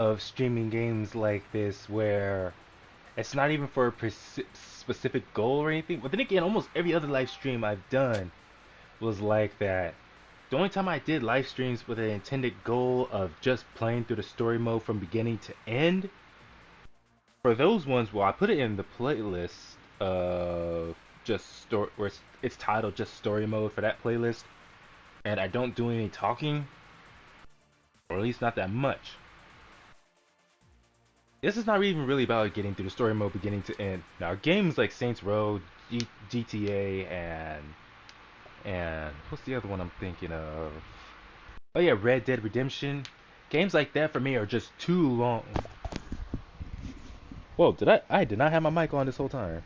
of streaming games like this where it's not even for a specific goal or anything. But then again, almost every other live stream I've done was like that. The only time I did live streams with an intended goal of just playing through the story mode from beginning to end, for those ones, well, I put it in the playlist of just story, where it's titled just story mode for that playlist, and I don't do any talking, or at least not that much. This is not even really about getting through the story mode beginning to end. Now, games like Saints Row, GTA, and what's the other one I'm thinking of? Oh yeah, Red Dead Redemption. Games like that for me are just too long. Whoa, did I did not have my mic on this whole time.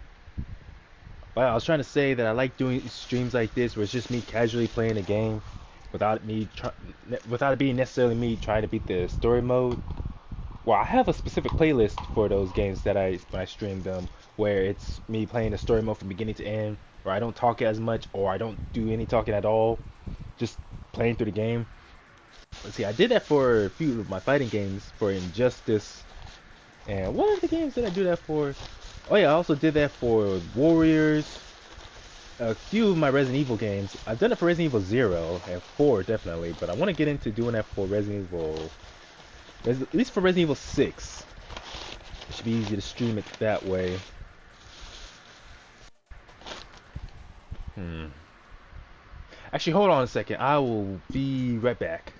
But I was trying to say that I like doing streams like this where it's just me casually playing a game without it being necessarily me trying to beat the story mode. Well, I have a specific playlist for those games that when I stream them, where it's me playing the story mode from beginning to end, where I don't talk as much or I don't do any talking at all, just playing through the game. Let's see, I did that for a few of my fighting games, for Injustice, and what other games did I do that for? Oh yeah, I also did that for Warriors, a few of my Resident Evil games. I've done it for Resident Evil 0 and 4 definitely, but I want to get into doing that for at least for Resident Evil 6. It should be easy to stream it that way. Actually, hold on a second. I will be right back.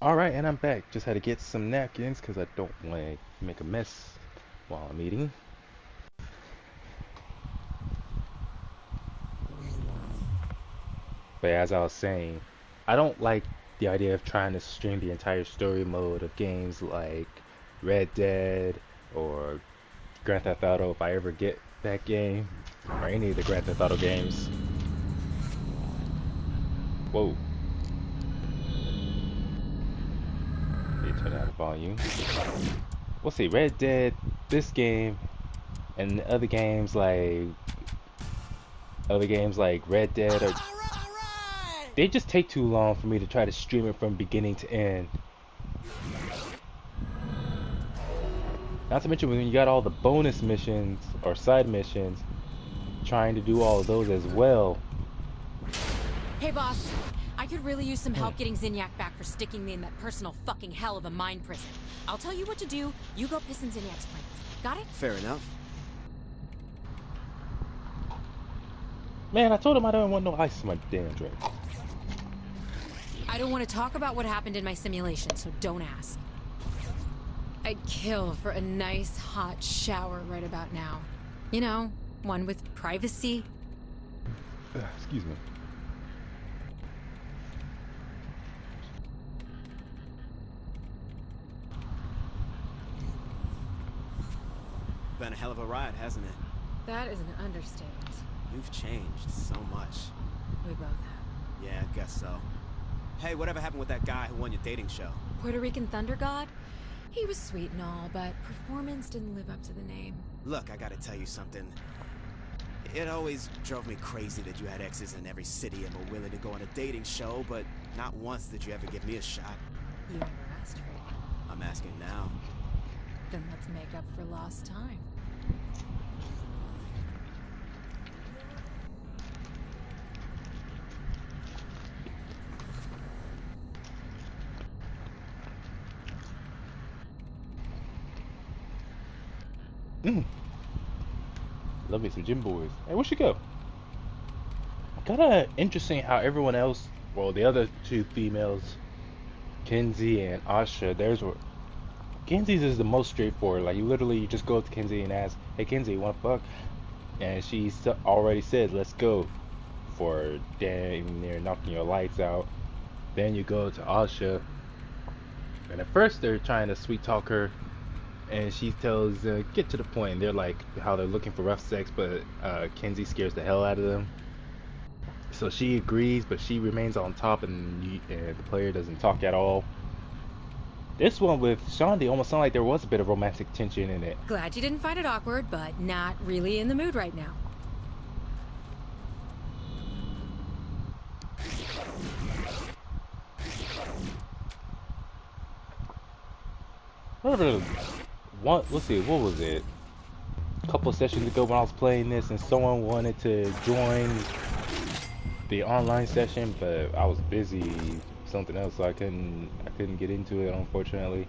Alright, and I'm back. Just had to get some napkins because I don't want to make a mess while I'm eating. But as I was saying, I don't like the idea of trying to stream the entire story mode of games like Red Dead or Grand Theft Auto if I ever get that game, or any of the Grand Theft Auto games. Whoa. Let me turn down the volume. We'll see, Red Dead, this game, and other games like Red Dead, or they just take too long for me to try to stream it from beginning to end. Not to mention when you got all the bonus missions or side missions, trying to do all of those as well. Hey boss, I could really use some help getting Zinyak back for sticking me in that personal fucking hell of a mine prison. I'll tell you what to do, you go piss in Zinyak's brains. Got it? Fair enough. Man, I told him I don't want no ice in my damn drink. I don't want to talk about what happened in my simulation, so don't ask. I'd kill for a nice hot shower right about now. You know, one with privacy. Excuse me. Been a hell of a ride, hasn't it? That is an understatement. You've changed so much. We both have. Yeah, I guess so. Hey, whatever happened with that guy who won your dating show? Puerto Rican Thunder God? He was sweet and all, but performance didn't live up to the name. Look, I gotta tell you something. It always drove me crazy that you had exes in every city and were willing to go on a dating show, but not once did you ever give me a shot. You never asked for it. I'm asking now. Then let's make up for lost time. Mm, love me some gym boys. Hey, where'd she go? Kind of interesting how everyone else, well, the other two females, Kenzie and Asha, theirs were. Kenzie's is the most straightforward. Like, you just go up to Kenzie and ask, "Hey, Kenzie, wanna fuck?" And she already said, "Let's go," for damn near knocking your lights out. Then you go to Asha, and at first they're trying to sweet talk her, and she tells, "Get to the point." And they're like, how they're looking for rough sex, but Kenzie scares the hell out of them. So she agrees, but she remains on top, and the player doesn't talk at all. This one with Shaundi almost sounded like there was a bit of romantic tension in it. Glad you didn't find it awkward, but not really in the mood right now. Let's see, what was it? A couple sessions ago when I was playing this, and someone wanted to join the online session, but I was busy with something else, so I couldn't get into it, unfortunately.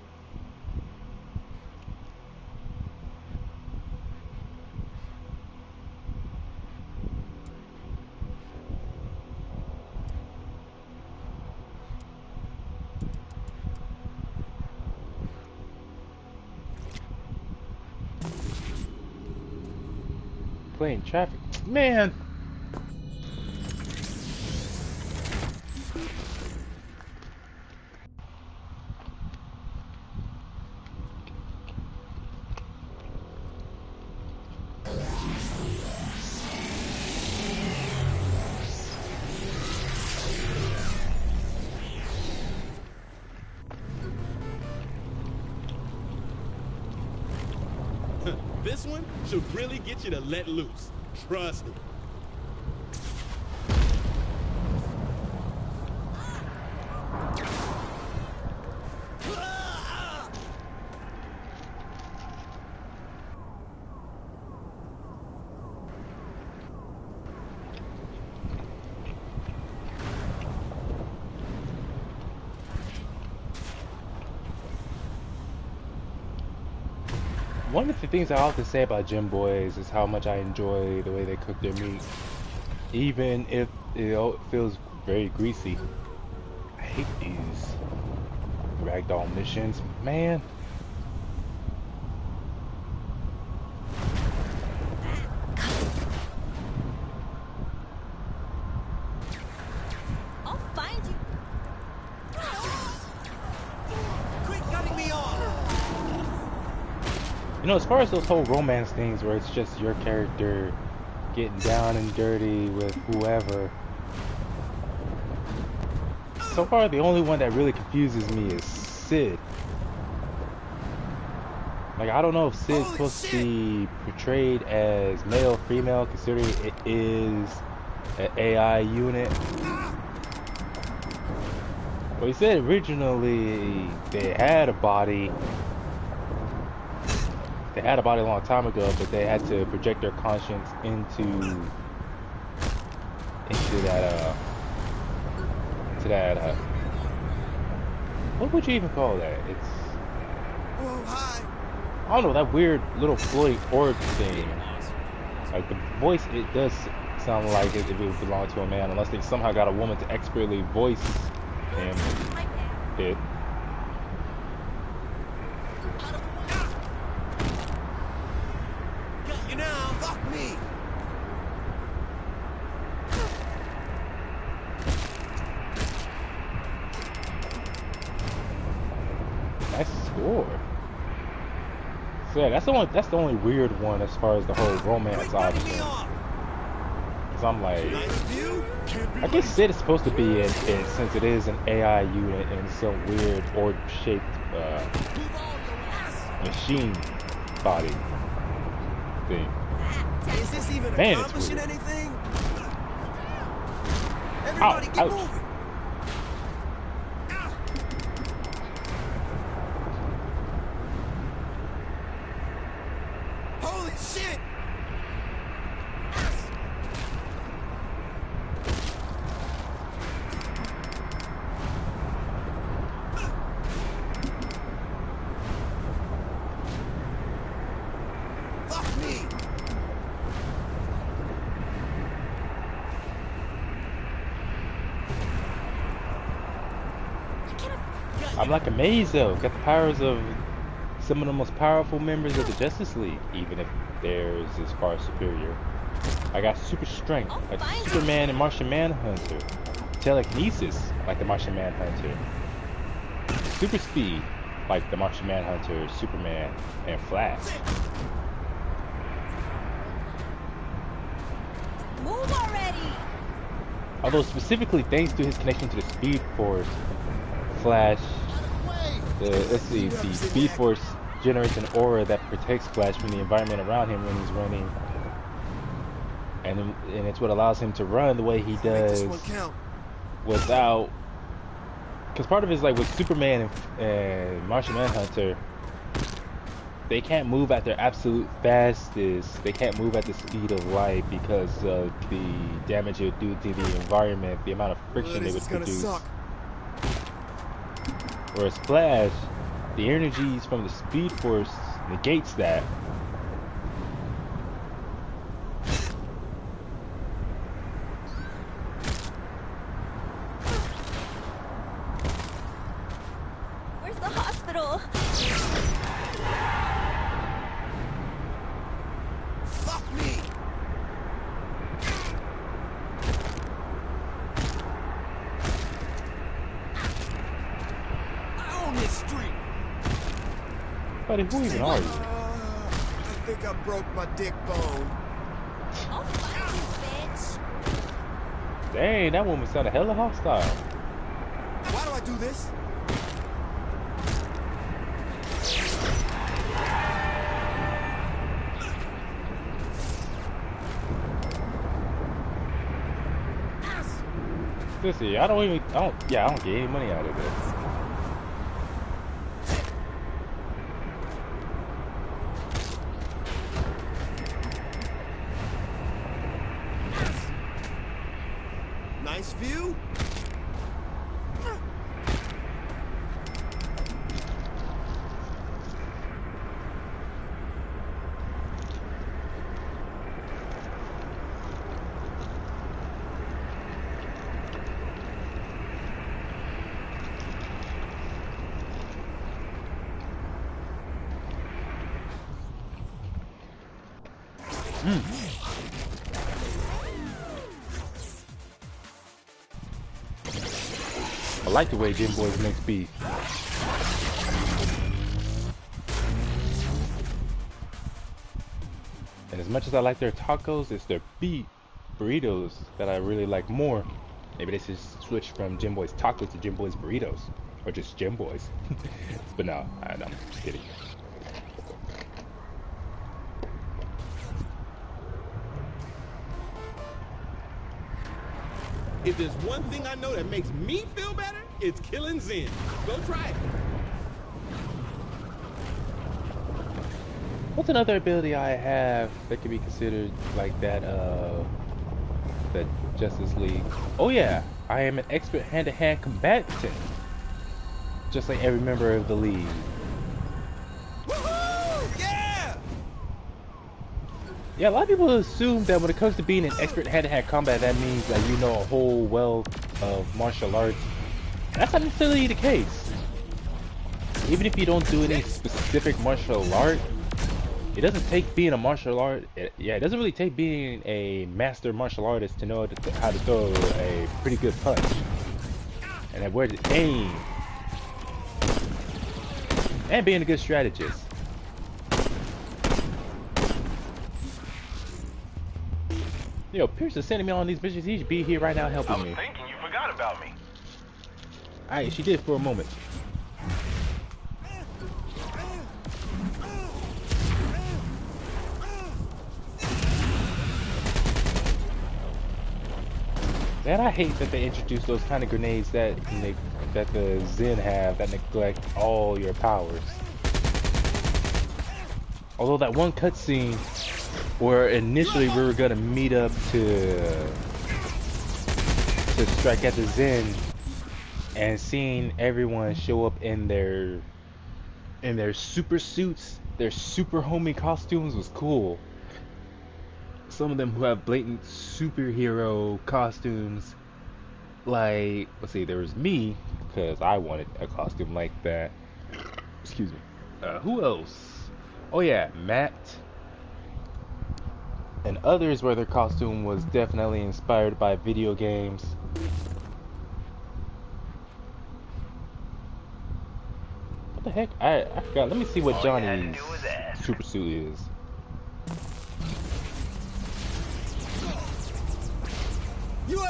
Playing traffic, man. This one should really get you to let loose. Trust me. One of the things I often say about gym boys is how much I enjoy the way they cook their meat, even if it feels very greasy. I hate these ragdoll missions, man. I'll find you. Quit cutting me off! You know, as far as those whole romance things where it's just your character getting down and dirty with whoever, so far the only one that really confuses me is Sid. Like, I don't know if Sid's supposed to be portrayed as male or female, considering it is an AI unit. Well, he said originally they had a body. They had a body a long time ago, but they had to project their conscience into that what would you even call that? It's, Whoa, hi! I don't know, that weird little floating orb thing. Like, the voice, it does sound like it if it would belong to a man, unless they somehow got a woman to expertly voice him. It. Got you now! Fuck me! Nice score. So yeah, that's the only weird one as far as the whole romance Quit cutting me option. off! Cause I'm like, Nice view? I guess Sid is supposed to be in since it is an AI unit in some weird orb-shaped machine body thing. Is this even Man, it's accomplishing weird. anything? Everybody, get ouch. moving! Holy shit! I'm like amazed though. Got the powers of some of the most powerful members of the Justice League, even if theirs is far superior. I got super strength, I'll like find Superman and Martian Manhunter. Telekinesis, like the Martian Manhunter. Super speed, like the Martian Manhunter, Superman, and Flash. Move already! Although specifically thanks to his connection to the Speed Force, Flash, let's see, the Speed Force generates an aura that protects Flash from the environment around him when he's running. And it's what allows him to run the way he does without... Because part of it is like with Superman and Martian Manhunter, they can't move at their absolute fastest. They can't move at the speed of light because of the damage it would do to the environment, the amount of friction they would produce. Whereas Flash, the energies from the Speed Force negates that. Where's the hospital? Fuck me! I own this street! Buddy, who even are you? I think I broke my dick bone. I'll find you, bitch! Dang, that woman sounded hella hostile. Why do I do this? Sissy, I don't get any money out of this. Nice view? I like the way Gym Boys makes beef. And as much as I like their tacos, it's their beef burritos that I really like more. Maybe they should switch from Gym Boys tacos to Gym Boys burritos. Or just Gym Boys. But no, I'm just kidding. If there's one thing I know that makes me feel better, it's killing Zen. Go try it. What's another ability I have that could be considered like that of the Justice League? Oh yeah, I am an expert hand-to-hand combatant. Just like every member of the league. Woohoo! Yeah! Yeah, a lot of people assume that when it comes to being an expert in hand-to-hand combat, that means that you know a whole wealth of martial arts. That's not necessarily the case. Even if you don't do any specific martial art, it doesn't take being a martial art. It doesn't really take being a master martial artist to know how to throw a pretty good punch and where to aim, and being a good strategist. Yo, Pierce is sending me on these bitches. He should be here right now helping me. I was thinking you forgot about me. Alright, she did for a moment. And I hate that they introduced those kind of grenades that the Zen have that neglect all your powers. Although that one cutscene where initially we were gonna meet up to strike at the Zen, and seeing everyone show up in their super suits, their super homey costumes was cool. Some of them who have blatant superhero costumes, like, let's see, there was me, because I wanted a costume like that. Excuse me. Who else? Oh yeah, Matt and others where their costume was definitely inspired by video games. What the heck? I forgot. Let me see what Johnny's super suit is.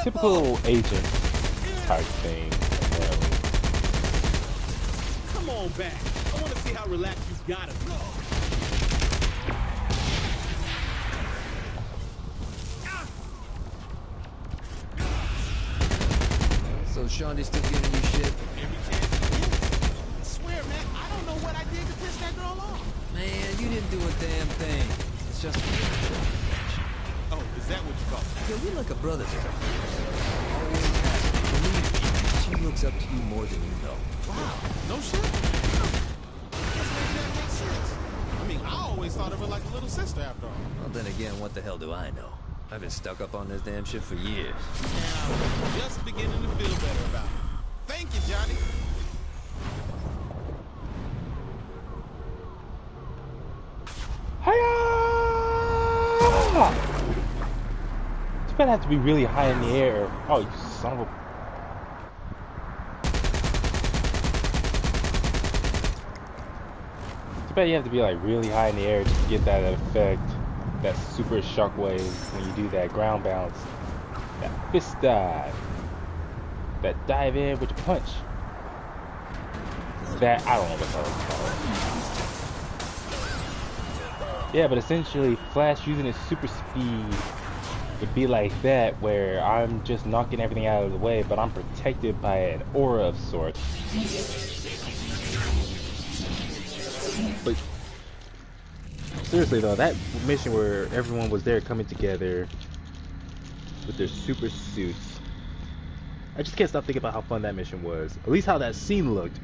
Typical agent type thing. Come on back. I want to see how relaxed you got it. So Shondy's still giving you shit? Every chance you get. I swear, man, I don't know what I did to piss that girl off. Man, you didn't do a damn thing. It's just Oh, is that what you call it? yeah, we like a brother to her. Always has. Believe me, she looks up to you more than you know. Wow, no shit? I guess maybe that makes sense. I mean, I always thought of her like a little sister after all. Well, then again, what the hell do I know? I've been stuck up on this damn shit for years. Now, I'm just beginning to feel better about it. Thank you, Johnny. Hiya! Too bad I have to be really high in the air. Oh, you son of a... Too bad you have to be like really high in the air just to get that effect. That super shockwave when you do that ground bounce. That fist dive. That dive in with your punch. That, I don't know what the hell it's called. Yeah, but essentially Flash using his super speed would be like that, where I'm just knocking everything out of the way, but I'm protected by an aura of sorts. But seriously though, that mission where everyone was there coming together with their super suits, I just can't stop thinking about how fun that mission was. At least how that scene looked.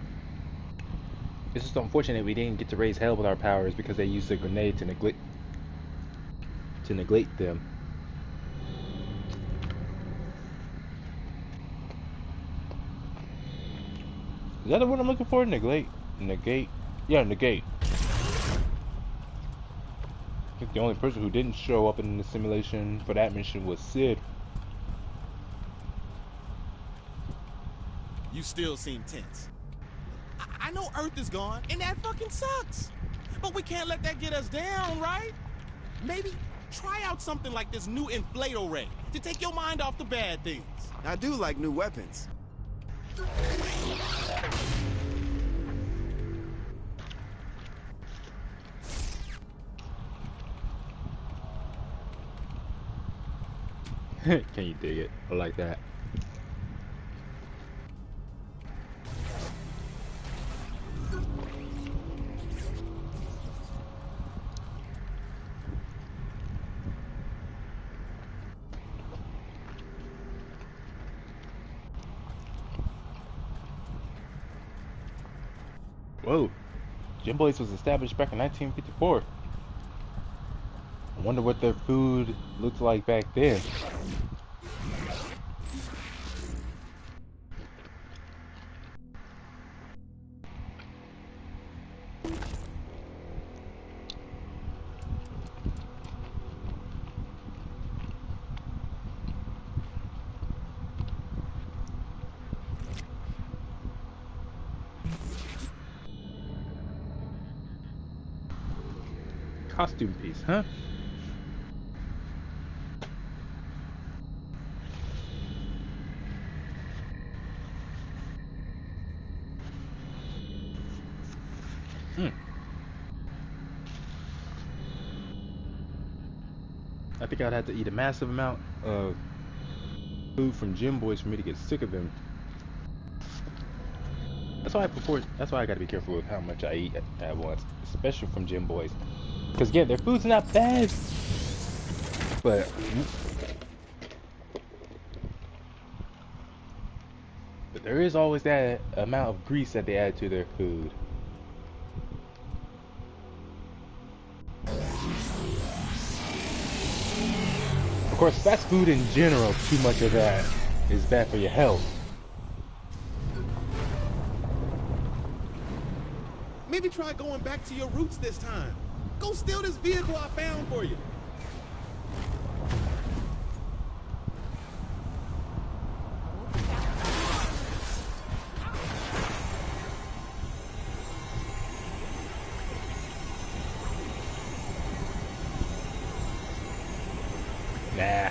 It's just unfortunate we didn't get to raise hell with our powers because they used a grenade to neglect them. Is that the word I'm looking for? Negate? Yeah, negate. I think the only person who didn't show up in the simulation for that mission was Sid. You still seem tense. I know Earth is gone, and that fucking sucks. But we can't let that get us down, right? Maybe try out something like this new inflato ray to take your mind off the bad things. I do like new weapons. Can you dig it? I like that. Whoa, Jim Boys was established back in 1954. I wonder what their food looked like back then. Costume piece, huh? I think I'd have to eat a massive amount of food from Gym Boys for me to get sick of them. That's why I gotta be careful with how much I eat at once, especially from Gym Boys. Because again, their food's not bad, but there is always that amount of grease that they add to their food. Of course, fast food in general, too much of that is bad for your health. Maybe try going back to your roots this time. Go steal this vehicle I found for you. Nah.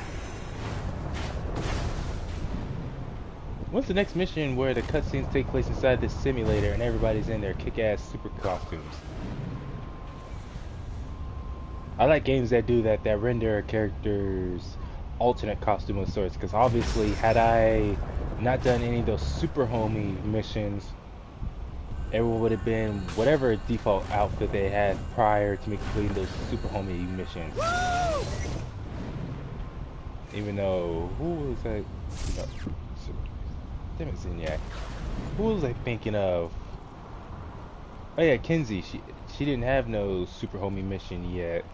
What's the next mission where the cutscenes take place inside this simulator and everybody's in their kick-ass super costumes? I like games that do that, that render a character's alternate costume of sorts, because obviously had I not done any of those super homie missions, everyone would have been whatever default outfit they had prior to me completing those super homie missions. Woo! Even though, who was I? No, damn it, Zinyak. Who was I thinking of? Oh yeah, Kinsey. She didn't have no super homie mission yet.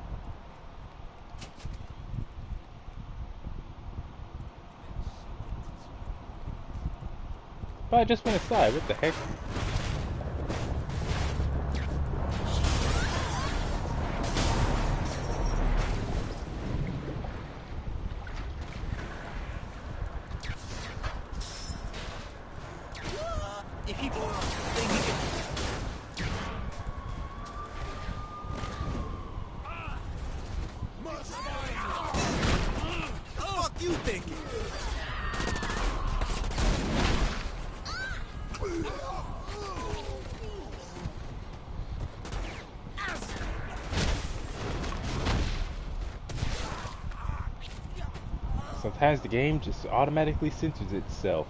But I just went aside. What the heck? If he think he can... Fuck you thinking? Sometimes the game just automatically censors itself.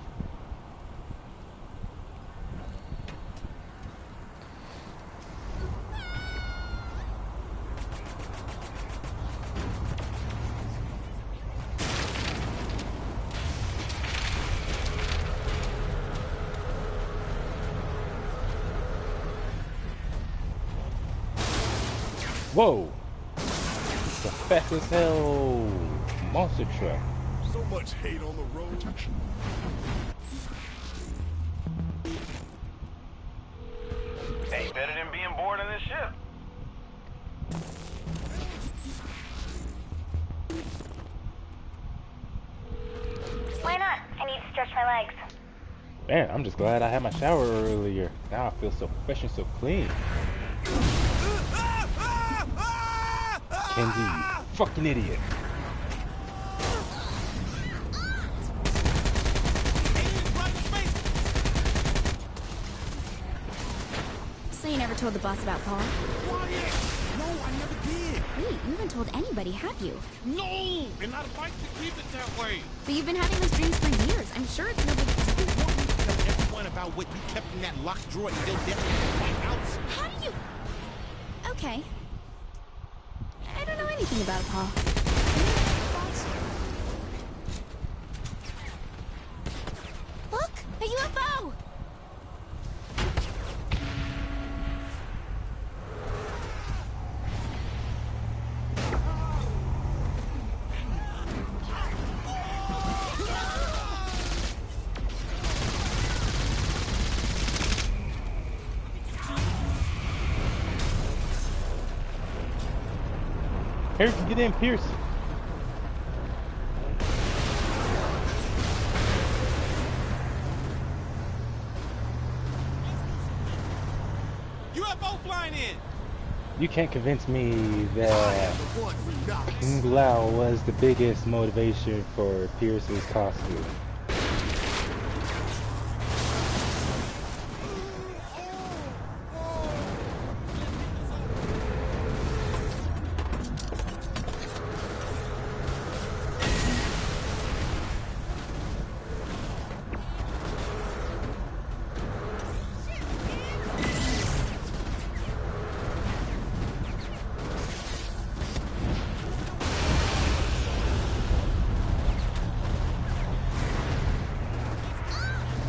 Whoa! The fast as hell monster truck. So much hate on the road. Ain't better than being bored on this ship. Why not? I need to stretch my legs. Man, I'm just glad I had my shower earlier. Now I feel so fresh and so clean. Kenzie, you fucking idiot. So you never told the boss about Paul? Quiet! No, I never did. Wait, you haven't told anybody, have you? No! And I'd like to keep it that way. But you've been having those dreams for years. I'm sure it's no big deal. You want me to tell everyone about what you kept in that locked drawer in your desk in the White House? How do you... Okay. I don't know anything about Paul. Look! A UFO! Harry, get in, Pierce. UFO flying in! You can't convince me that Kung Lao was the biggest motivation for Pierce's costume.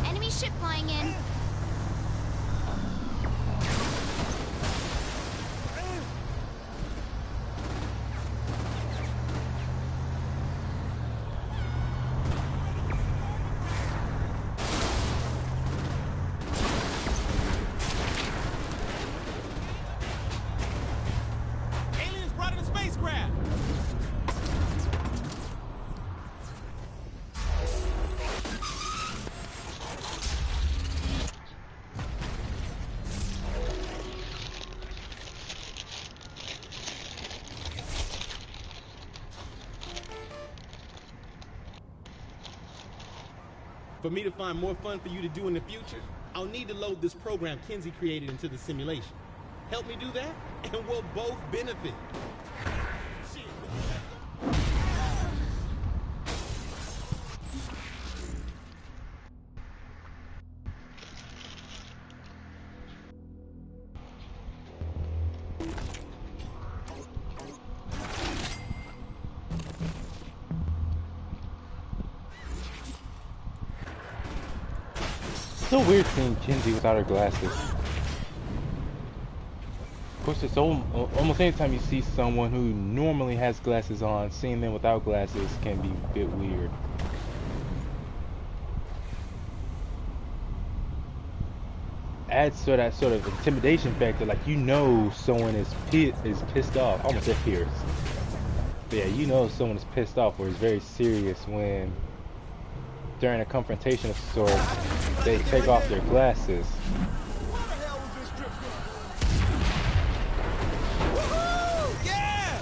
Enemy ship flying in. For me to find more fun for you to do in the future, I'll need to load this program Kinsey created into the simulation. Help me do that, and we'll both benefit. It's so weird seeing Kinsey without her glasses. Of course, it's almost anytime you see someone who normally has glasses on, seeing them without glasses can be a bit weird. Adds to that sort of intimidation factor, like you know someone is pissed off. I almost said pierced. But yeah, you know someone is pissed off or is very serious when during a confrontation of sorts, they take off their glasses. Yeah!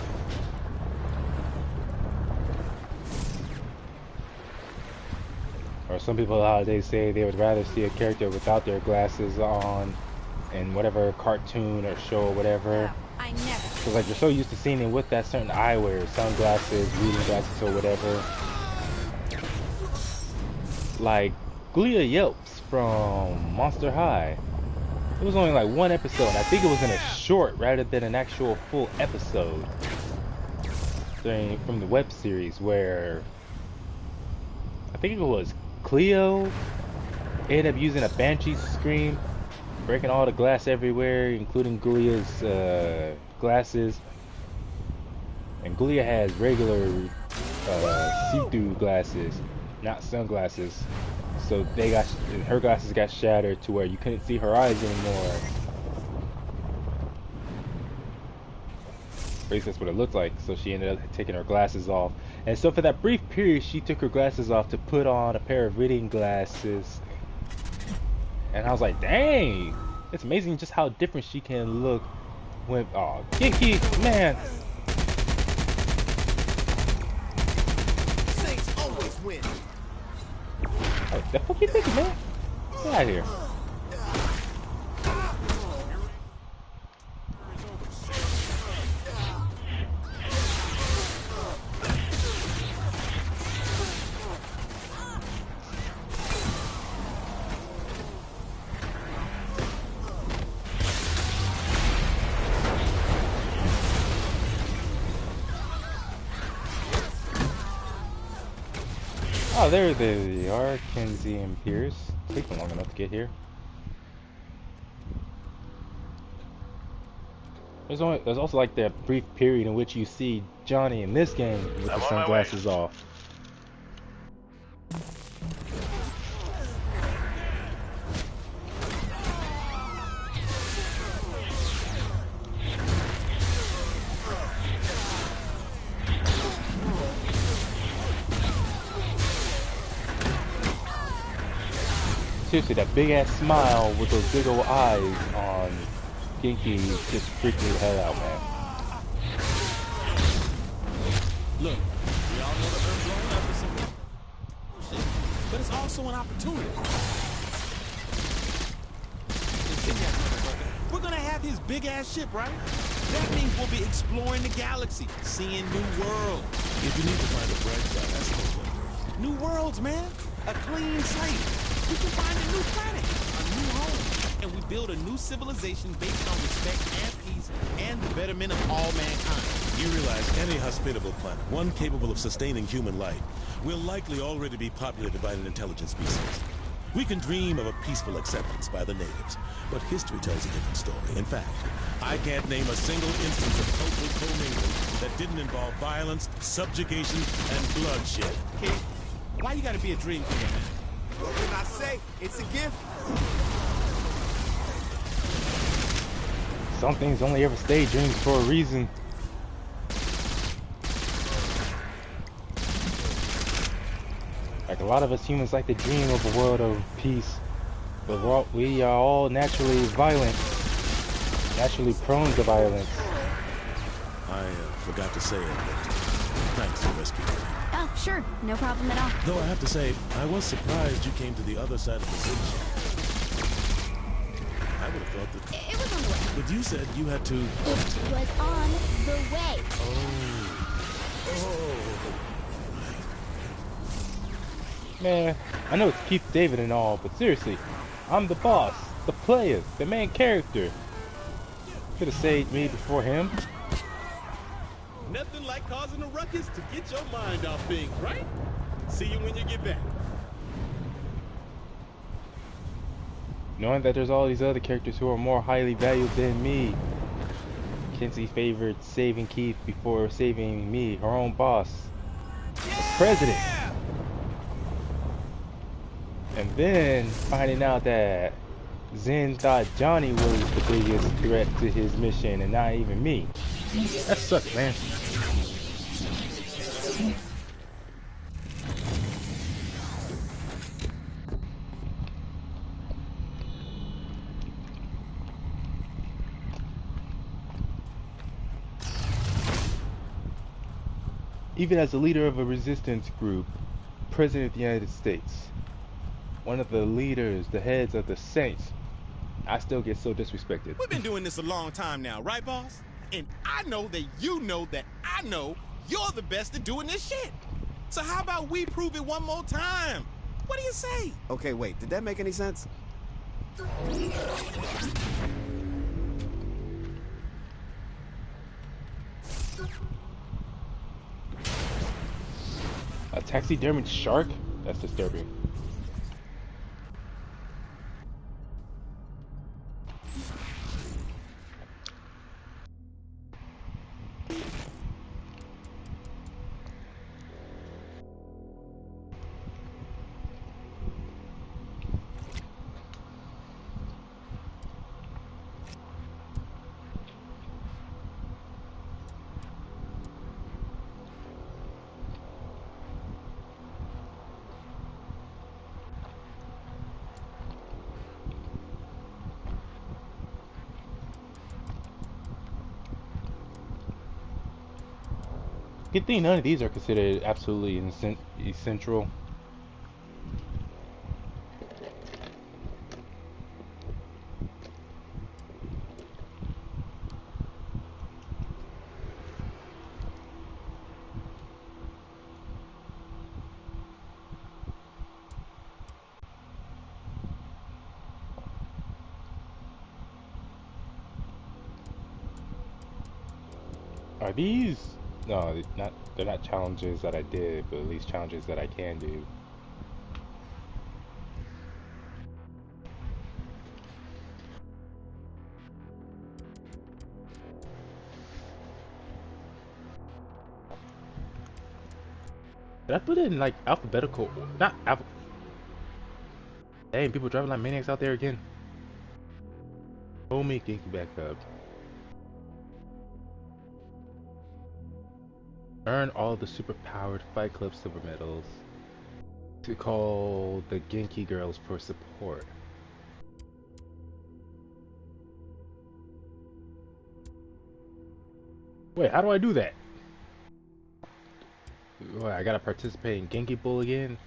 Or some people nowadays say they would rather see a character without their glasses on in whatever cartoon or show or whatever. I never. Because like you're so used to seeing them with that certain eyewear, sunglasses, reading glasses or whatever. Like Glia Yelps from Monster High. It was only like one episode. I think it was in a short rather than an actual full episode from the web series where I think it was Cleo ended up using a banshee scream, breaking all the glass everywhere, including Glia's glasses. And Glia has regular see-through glasses, not sunglasses. So her glasses got shattered to where you couldn't see her eyes anymore. At least that's what it looked like. So she ended up taking her glasses off. And so for that brief period, she took her glasses off to put on a pair of reading glasses. And I was like, dang! It's amazing just how different she can look when, oh, Kiki, man! Saints always win. Oh, the fuck you thinking, man? Get out of here. Oh, there they are, Kinsey and Pierce. Taking long enough to get here. There's also like that brief period in which you see Johnny in this game with the sunglasses off. Seriously, that big ass smile with those big old eyes on Genki just freaked me the hell out, man. Look, we all know the Earth's blown up is some shit, but it's also an opportunity. We're gonna have his big ass ship, right? That means we'll be exploring the galaxy, seeing new worlds. If you need to find a bright side, that's no wonder. New worlds, man. A clean slate. We can find a new planet, a new home, and we build a new civilization based on respect and peace and the betterment of all mankind. You realize any hospitable planet, one capable of sustaining human life, will likely already be populated by an intelligent species. We can dream of a peaceful acceptance by the natives, but history tells a different story. In fact, I can't name a single instance of cultural commingling that didn't involve violence, subjugation, and bloodshed. Kid, why you gotta be a dream killer, man? What can I say? It's a gift. Some things only ever stay dreams for a reason. Like a lot of us humans like to dream of a world of peace, but we are all naturally violent, naturally prone to violence. I forgot to say it, but thanks for rescuing me. Oh, sure. No problem at all. Though I have to say, I was surprised you came to the other side of the city. I would have thought that... It was on the way. But you said you had to... It was on the way. Oh. Man, I know it's Keith David and all, but seriously, I'm the boss, the player, the main character. Could have saved me before him. Nothing like causing a ruckus to get your mind off things, right? See you when you get back. Knowing that there's all these other characters who are more highly valued than me. Kinsey favored saving Keith before saving me, her own boss. The president. And then finding out that Zen thought Johnny was the biggest threat to his mission and not even me. That sucks, man. Even as a leader of a resistance group, President of the United States, one of the leaders, the heads of the Saints, I still get so disrespected. We've been doing this a long time now, right, boss? And I know that you know that I know you're the best at doing this shit. So how about we prove it one more time? What do you say? Okay, wait, did that make any sense? A taxidermied shark? That's disturbing. Good thing none of these are considered absolutely essential. Are these? No, not. They're not challenges that I did, but at least challenges that I can do. Did I put it in like alphabetical? Not alpha. Dang, people driving like maniacs out there again. Hold me, Genki back up. Earn all the super-powered Fight Club silver medals to call the Genki girls for support. Wait, how do I do that? What, I gotta participate in Genki Bull again?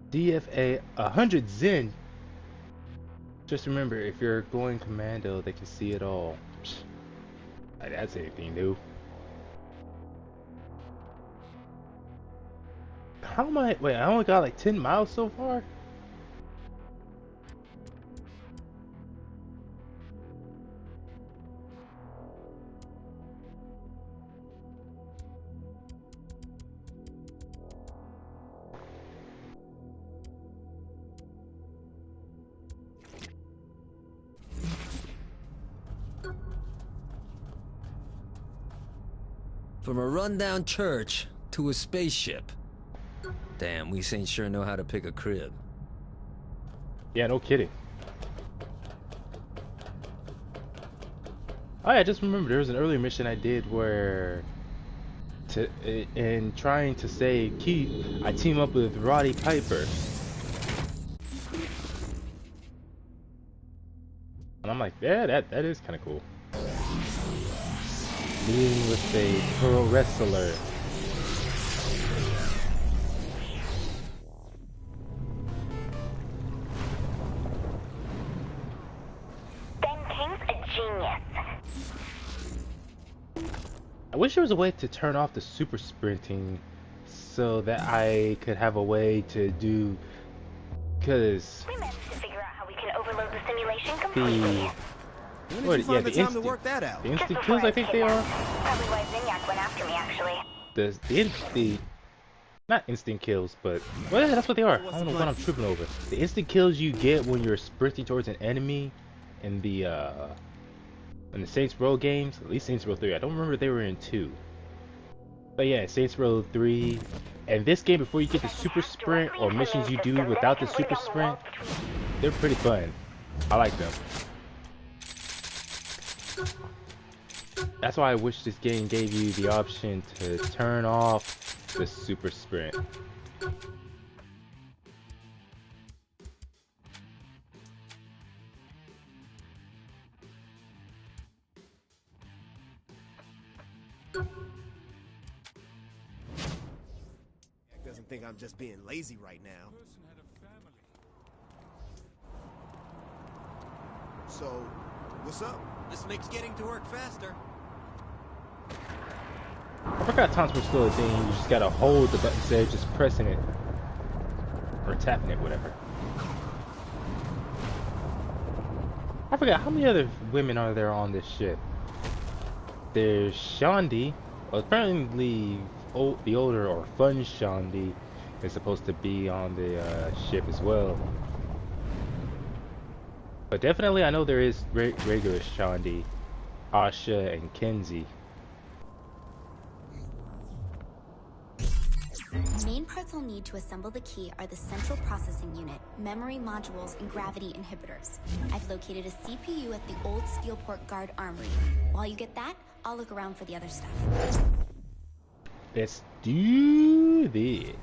DFA 100 Zen. Just remember, if you're going commando, they can see it all. Psh, that's anything new. How am I? Wait, I only got like 10 miles so far? From a rundown church to a spaceship. Damn, we ain't sure know how to pick a crib. Yeah, no kidding. Oh yeah, I just remember there was an earlier mission I did where in trying to save Keith, I team up with Roddy Piper. I'm like, yeah, that is kind of cool. Meeting with a pro wrestler. Ben King's a genius. I wish there was a way to turn off the super sprinting so that I could have a way to do, because We managed to figure out how we can overload the simulation completely. When did you find the time to work that out? the instant Just kills, before I think was they are. kidnapped. Probably why Zinyak went after me, actually. The not instant kills, but well, yeah, that's what they are. I don't know what I'm tripping over. The instant kills you get when you're sprinting towards an enemy in the Saints Row games, at least Saints Row 3. I don't remember if they were in 2. But yeah, Saints Row 3. And this game, before you get the super sprint or missions you do without the super sprint, they're pretty fun. I like them. That's why I wish this game gave you the option to turn off the super sprint. Doesn't think I'm just being lazy right now. So, what's up? This makes getting to work faster. I forgot times were still a thing. You just gotta hold the button instead of just pressing it or tapping it, whatever. I forgot how many other women are there on this ship. There's Shandi. Well, apparently the older or fun Shandi is supposed to be on the ship as well. But definitely, I know there is regular Shandi, Asha, and Kenzie. The main parts I'll need to assemble the key are the central processing unit, memory modules, and gravity inhibitors. I've located a CPU at the old Steelport Guard Armory. While you get that, I'll look around for the other stuff. Let's do this.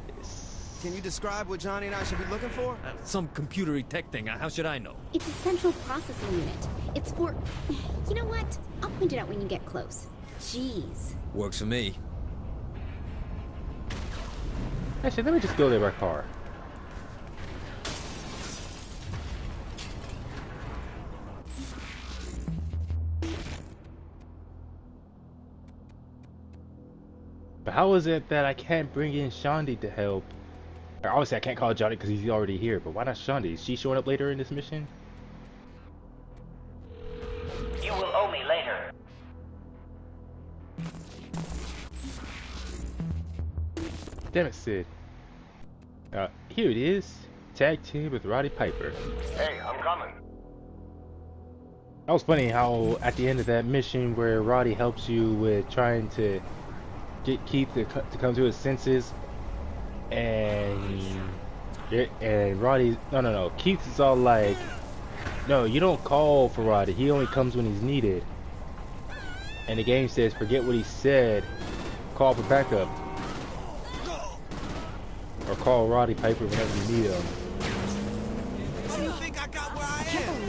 Can you describe what Johnny and I should be looking for? Some computery tech thing. How should I know? It's a central processing unit. It's for... You know what? I'll point it out when you get close. Jeez. Works for me. Actually, let me just go there by car. But how is it that I can't bring in Shandi to help? Or obviously, I can't call Johnny because he's already here. But why not Shandi? Is she showing up later in this mission? You will owe me later. Damn it, Sid. Here it is. Tag team with Roddy Piper. Hey, I'm coming. That was funny how at the end of that mission where Roddy helps you with trying to get Keith to come to his senses, and Roddy, no, Keith is all like, no, you don't call for Roddy, he only comes when he's needed. And the game says, forget what he said, call for backup. Or call Roddy Piper whenever you need him. How do you think I got where I am?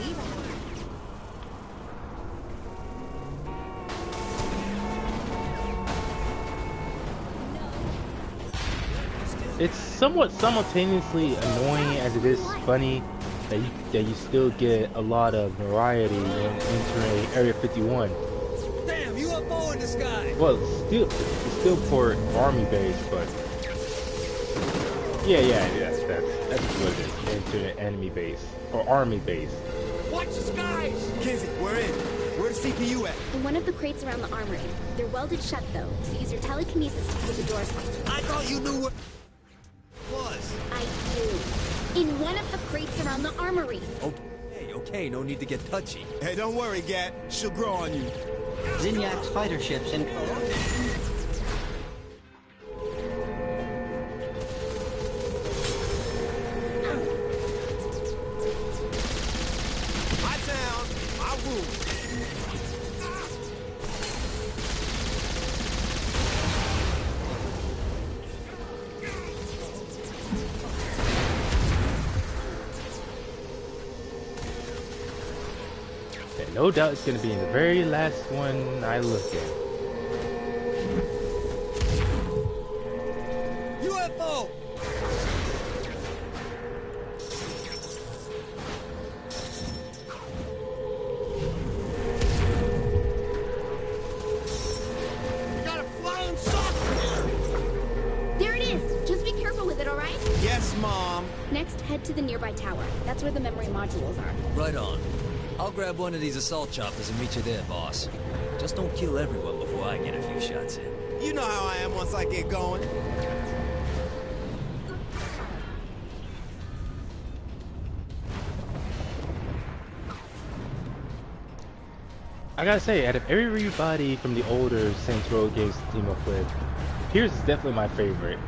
It's somewhat simultaneously annoying as it is funny that you still get a lot of variety when entering Area 51. Damn, UFO in the sky! Well, it's still for Army base, but that's what it is. Enter an enemy base or Army base. Watch the skies! Kenzie, we're in. Where's the CPU at? In one of the crates around the armory. They're welded shut, though, so use your telekinesis to pull the doors off. I thought you knew what it was. I do. In one of the crates around the armory. Okay, no need to get touchy. Hey, don't worry, Gat. She'll grow on you. Zinyak's fighter ships in... My town, my rules. no doubt it's gonna be in the very last one I look at. UFO! We got a flying saucer here! There it is! Just be careful with it, alright? Yes, Mom. Next, head to the nearby tower. That's where the memory modules are. Right on. I'll grab one of these assault choppers and meet you there, boss. Just don't kill everyone before I get a few shots in. You know how I am once I get going. I gotta say, out of everybody from the older Saints Row games to team up with, Pierce is definitely my favorite.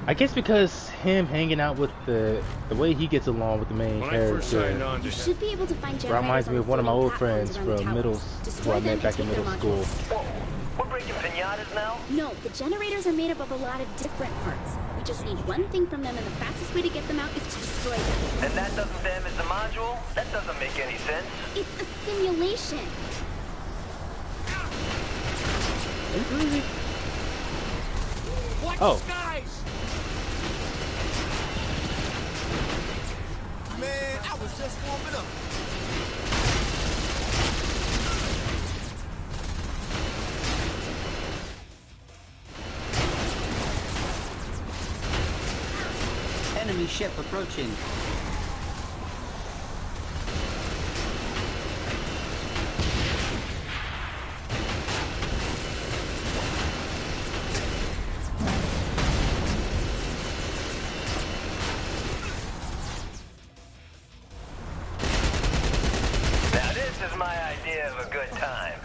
I guess because him hanging out with the way he gets along with the main character You should be able to find generators reminds me on of one of my floating old friends platforms around from the middle, towers. who Destroy I them met and back in take their middle school. modules. We're breaking pinatas now? No, the generators are made up of a lot of different parts. We just need one thing from them, and the fastest way to get them out is to destroy them. And that doesn't damage the module? That doesn't make any sense. It's a simulation. Watch Oh. the skies! Man, I was just warming up. Enemy ship approaching. Now this is my idea of a good time.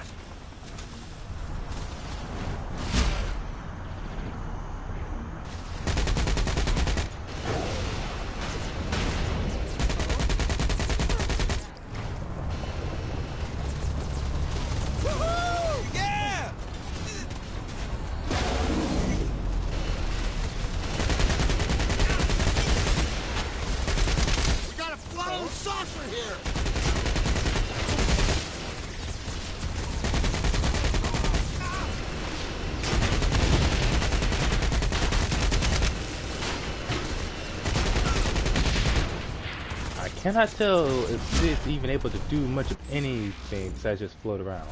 Woohoo! Yeah! We got a flying saucer here! I cannot tell if it's even able to do much of anything besides just float around.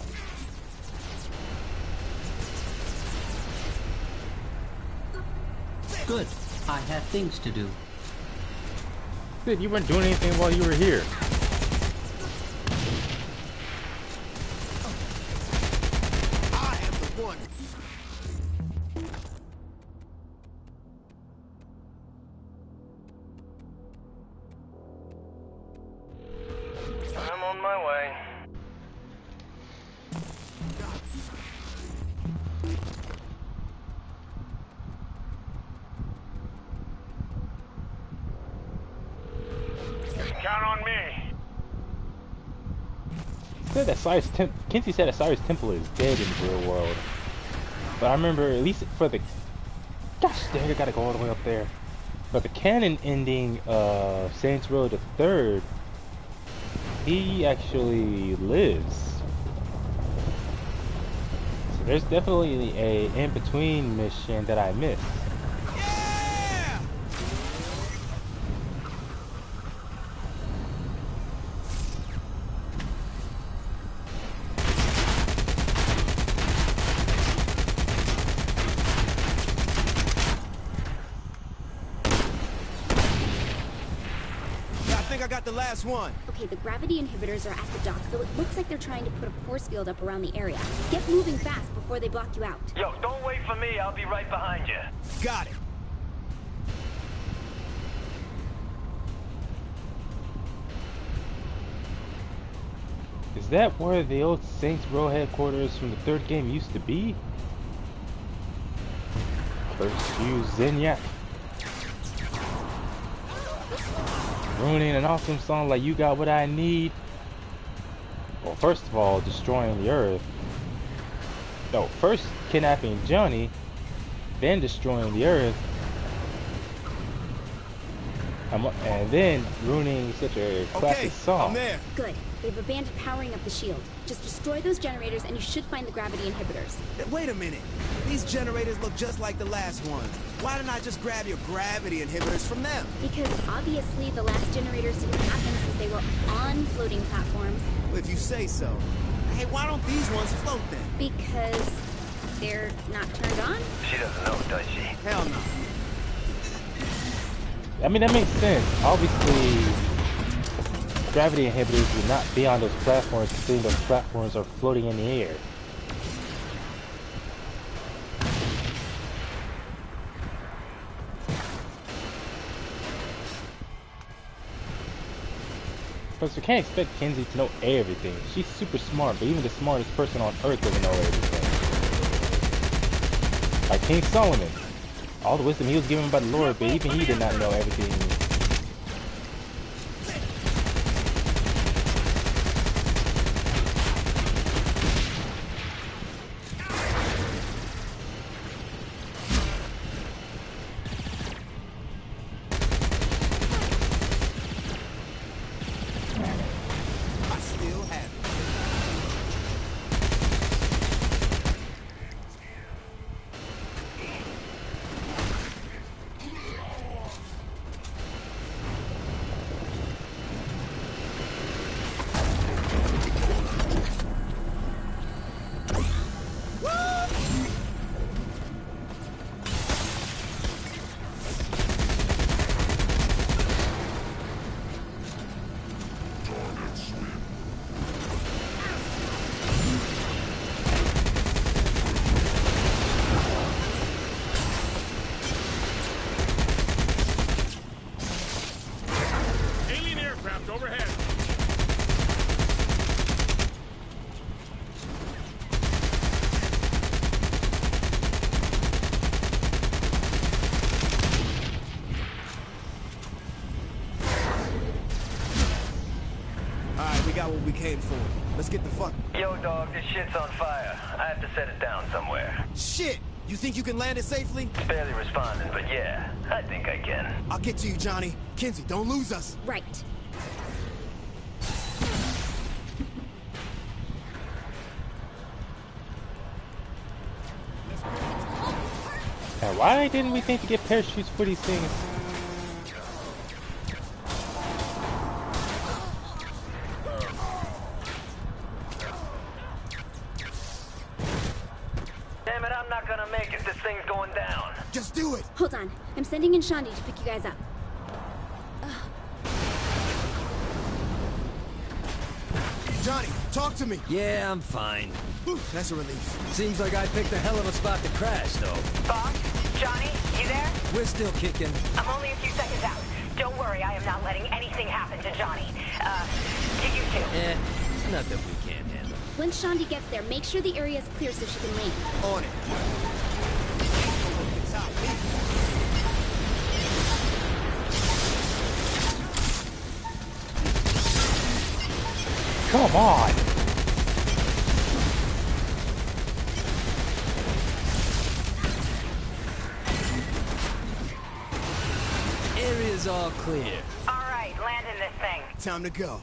Good. I have things to do. Good, you weren't doing anything while you were here. I am the one. I'm on my way. Count on me. Said that Kinsey said that Cyrus Temple is dead in the real world. But I remember, at least for the... Gosh dang, I gotta go all the way up there. But the canon ending of Saints Row the Third, he actually lives. So there's definitely a in-between mission that I missed. Yeah! Yeah, I think I got the last one. Okay, the gravity inhibitors are at the dock, though it looks like they're trying to put a force field up around the area. Get moving fast before they block you out. Yo, don't wait for me. I'll be right behind you. Got it. Is that where the old Saints Row headquarters from the third game used to be? Curse you, Zinyak. Ruining an awesome song like You Got What I Need. Well, first of all, destroying the Earth. No, first kidnapping Johnny, then destroying the Earth. And then ruining such a classic Okay, song. I'm there. Good. They've abandoned powering up the shield. Just destroy those generators and you should find the gravity inhibitors. Wait a minute. These generators look just like the last ones. Why didn't I just grab your gravity inhibitors from them? Because obviously the last generators didn't happen since they were on floating platforms. Well, if you say so. Hey, why don't these ones float then? Because they're not turned on? She doesn't know, does she? Hell no. I mean, that makes sense. Obviously, gravity inhibitors would not be on those platforms, considering those platforms are floating in the air. Plus, we can't expect Kenzie to know everything. She's super smart, but even the smartest person on Earth doesn't know everything. Like King Solomon. All the wisdom he was given by the Lord, but even he did not know everything. I still have it. Alien aircraft overhead. Alright, we got what we came for. Let's get the fuck. Yo, dog, this shit's on fire. I have to set it down somewhere. Shit! You think you can land it safely? It's barely responding, but yeah, I think I can. I'll get to you, Johnny. Kenzie, don't lose us. Right. And why didn't we think to get parachutes for these things? Damn it, I'm not gonna make it. This thing's going down. Just do it! Hold on. I'm sending in Shandi to pick you guys up. Johnny, talk to me. Yeah, I'm fine. Whew, that's a relief. Seems like I picked a hell of a spot to crash, though. Boss? Johnny? You there? We're still kicking. I'm only a few seconds out. Don't worry, I am not letting anything happen to Johnny. To you two. Nothing we can't handle. Once Shandi gets there, make sure the area is clear so she can land. On it. It's out. Come on! Area's all clear. Alright, land in this thing. Time to go.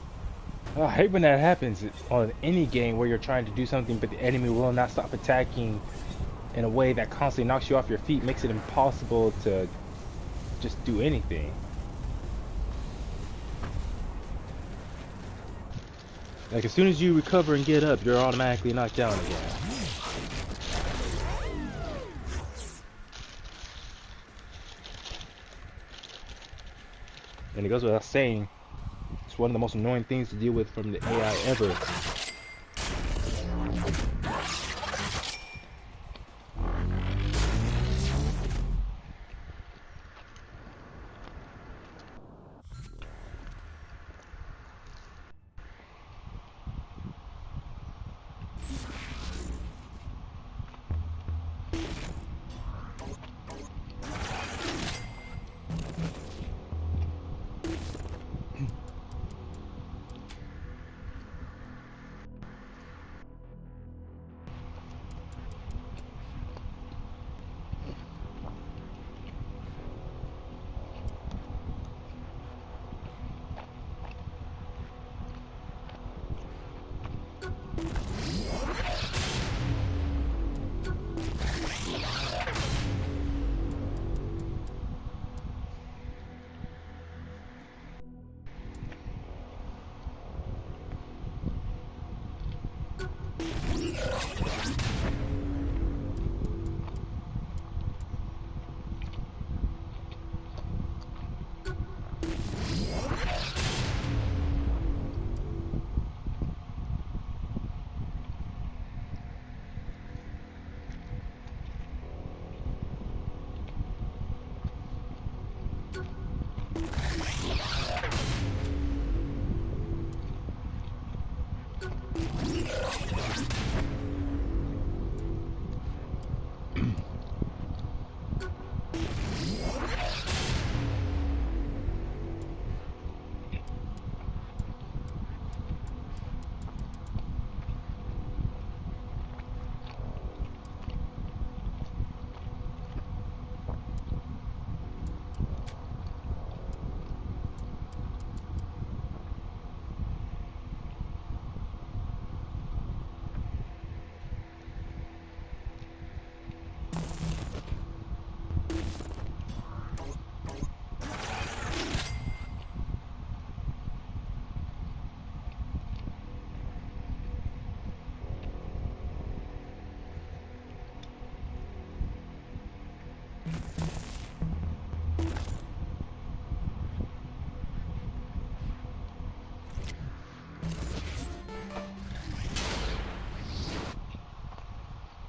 I hate when that happens on any game where you're trying to do something but the enemy will not stop attacking in a way that constantly knocks you off your feet, makes it impossible to just do anything. Like as soon as you recover and get up, you're automatically knocked down again. And it goes without saying, it's one of the most annoying things to deal with from the AI ever.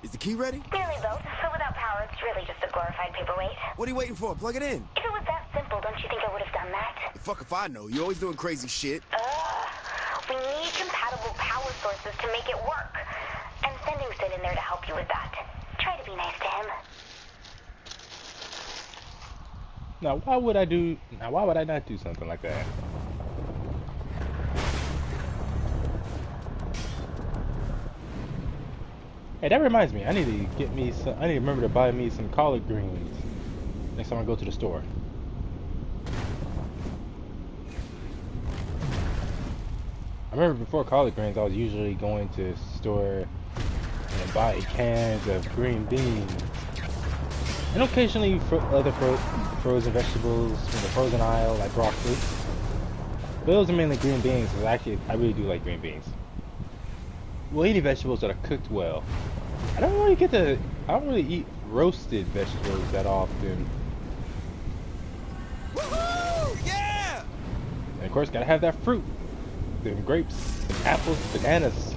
Is the key ready? Barely built, so without power, it's really just a glorified paperweight. What are you waiting for? Plug it in. If it was that simple, don't you think I would have done that? Fuck if I know. You're always doing crazy shit. We need compatible power sources to make it work. I'm sending Sid in there to help you with that. Try to be nice to him. Now, why would I not do something like that? Hey, that reminds me. I need to remember to buy me some collard greens next time I go to the store. I remember before collard greens, I was usually going to the store and buying cans of green beans, and occasionally other frozen vegetables from the frozen aisle, like broccoli. But those are mainly green beans, because actually I really do like green beans. Well, any vegetables that are cooked well. I don't really eat roasted vegetables that often. Woohoo! Yeah! And of course, gotta have that fruit. Them grapes, apples, bananas.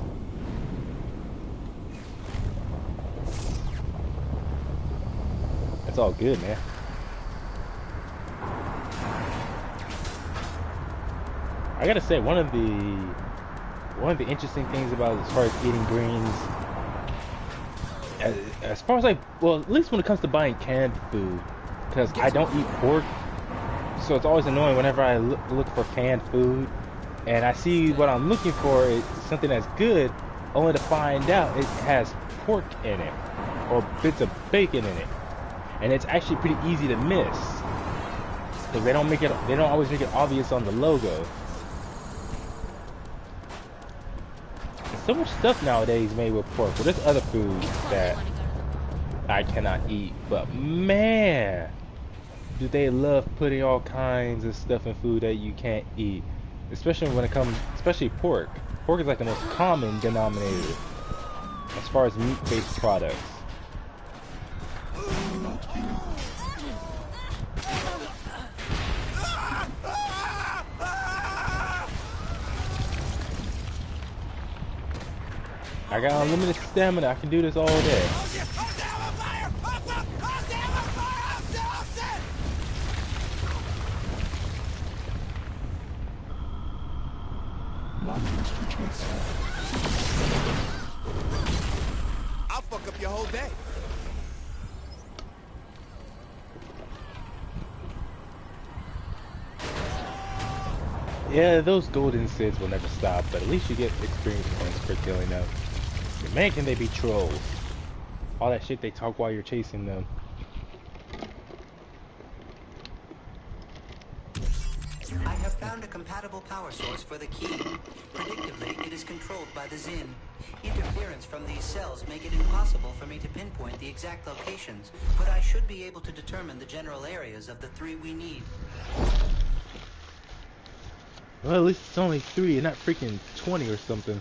That's all good, man. I gotta say, one of the interesting things about as far as eating greens, as far as at least when it comes to buying canned food, because I don't eat pork, so it's always annoying whenever I look for canned food, and I see what I'm looking for is something that's good, only to find out it has pork in it, or bits of bacon in it, and it's actually pretty easy to miss, because they don't always make it obvious on the logo. So much stuff nowadays made with pork. Well, there's other foods that I cannot eat, but man, do they love putting all kinds of stuff in food that you can't eat, especially especially pork. Pork is like the most common denominator as far as meat-based products. I got unlimited stamina. I can do this all day. I'll fuck up your whole day. Yeah, those golden SIDS will never stop, but at least you get experience points for killing them. Man, can they be trolls. All that shit they talk while you're chasing them. I have found a compatible power source for the key. Predictably, it is controlled by the Zin. Interference from these cells make it impossible for me to pinpoint the exact locations, but I should be able to determine the general areas of the 3 we need. Well, at least it's only 3 and not freaking 20 or something.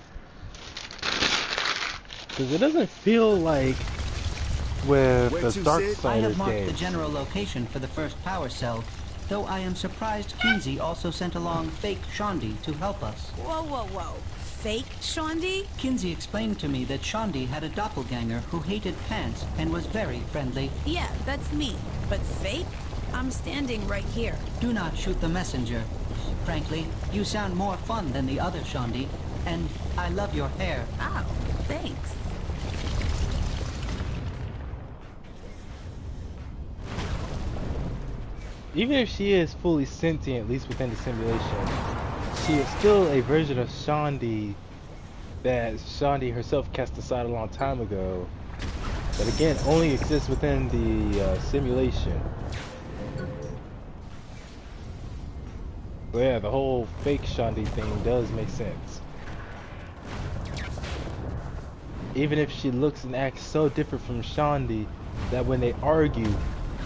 Because it doesn't feel like with the Darksiders I have marked game. the general location for the first power cell, though I am surprised Kinsey also sent along fake Shondi to help us. Whoa, whoa, whoa. Fake Shondi? Kinsey explained to me that Shondi had a doppelganger who hated pants and was very friendly. Yeah, that's me. But fake? I'm standing right here. Do not shoot the messenger. Frankly, you sound more fun than the other Shondi, and I love your hair. Oh, thanks. Even if she is fully sentient, at least within the simulation, she is still a version of Shondi that Shondi herself cast aside a long time ago. But again, only exists within the simulation. So yeah, the whole fake Shondi thing does make sense. Even if she looks and acts so different from Shondi that when they argue,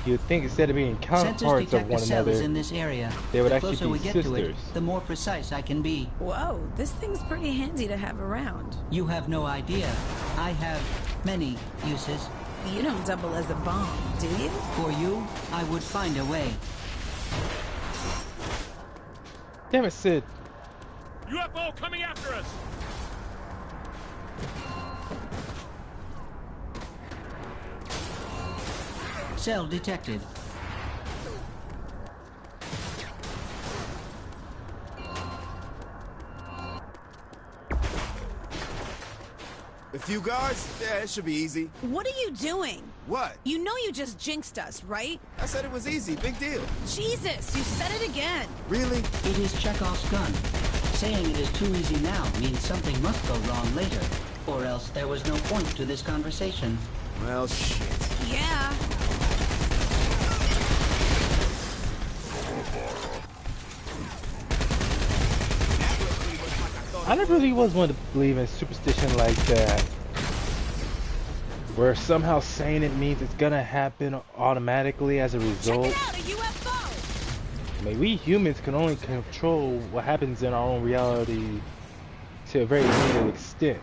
you'd think instead of being counterparts of one another, in this area. they would The actually closer be we get sisters. to it, the more precise I can be. Whoa, this thing's pretty handy to have around. You have no idea. I have many uses. You don't double as a bomb, do you? For you, I would find a way. Damn it, Sid. UFO coming after us! Cell detected. A few guards? Yeah, it should be easy. What are you doing? What? You know you just jinxed us, right? I said it was easy. Big deal. Jesus, you said it again. Really? It is Chekhov's gun. Saying it is too easy now means something must go wrong later, or else there was no point to this conversation. Well, shit. Yeah. I never really was one to believe in superstition like that, where somehow saying it means it's gonna happen automatically as a result. Check it out, a UFO! I mean, we humans can only control what happens in our own reality to a very limited extent.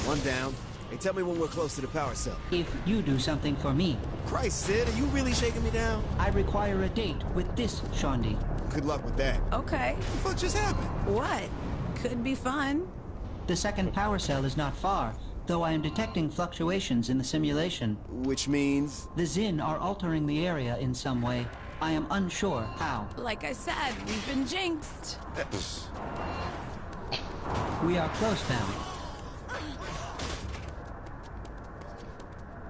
One down. Hey, tell me when we're close to the power cell. If you do something for me, Christ, Sid, are you really shaking me down? I require a date with this Shondi. Good luck with that. Okay. What the fuck just happened? What? Could be fun. The second power cell is not far, though I am detecting fluctuations in the simulation. Which means? The Zin are altering the area in some way. I am unsure how. Like I said, we've been jinxed. We are close now.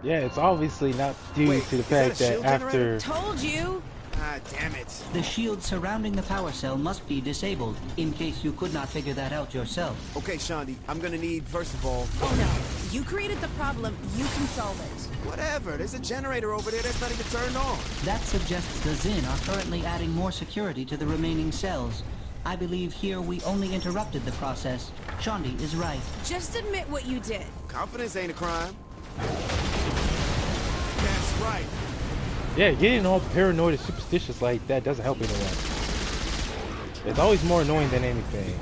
Yeah, it's obviously not due to the fact that after... Told you! Ah, damn it. The shield surrounding the power cell must be disabled, in case you could not figure that out yourself. Okay, Shondi, I'm gonna need, first of all... Oh no, you created the problem, you can solve it. Whatever, there's a generator over there that's not even turned on. That suggests the Zin are currently adding more security to the remaining cells. I believe here we only interrupted the process. Shondi is right. Just admit what you did. Confidence ain't a crime. That's right. Yeah, getting all paranoid and superstitious like that doesn't help anyone. It's always more annoying than anything.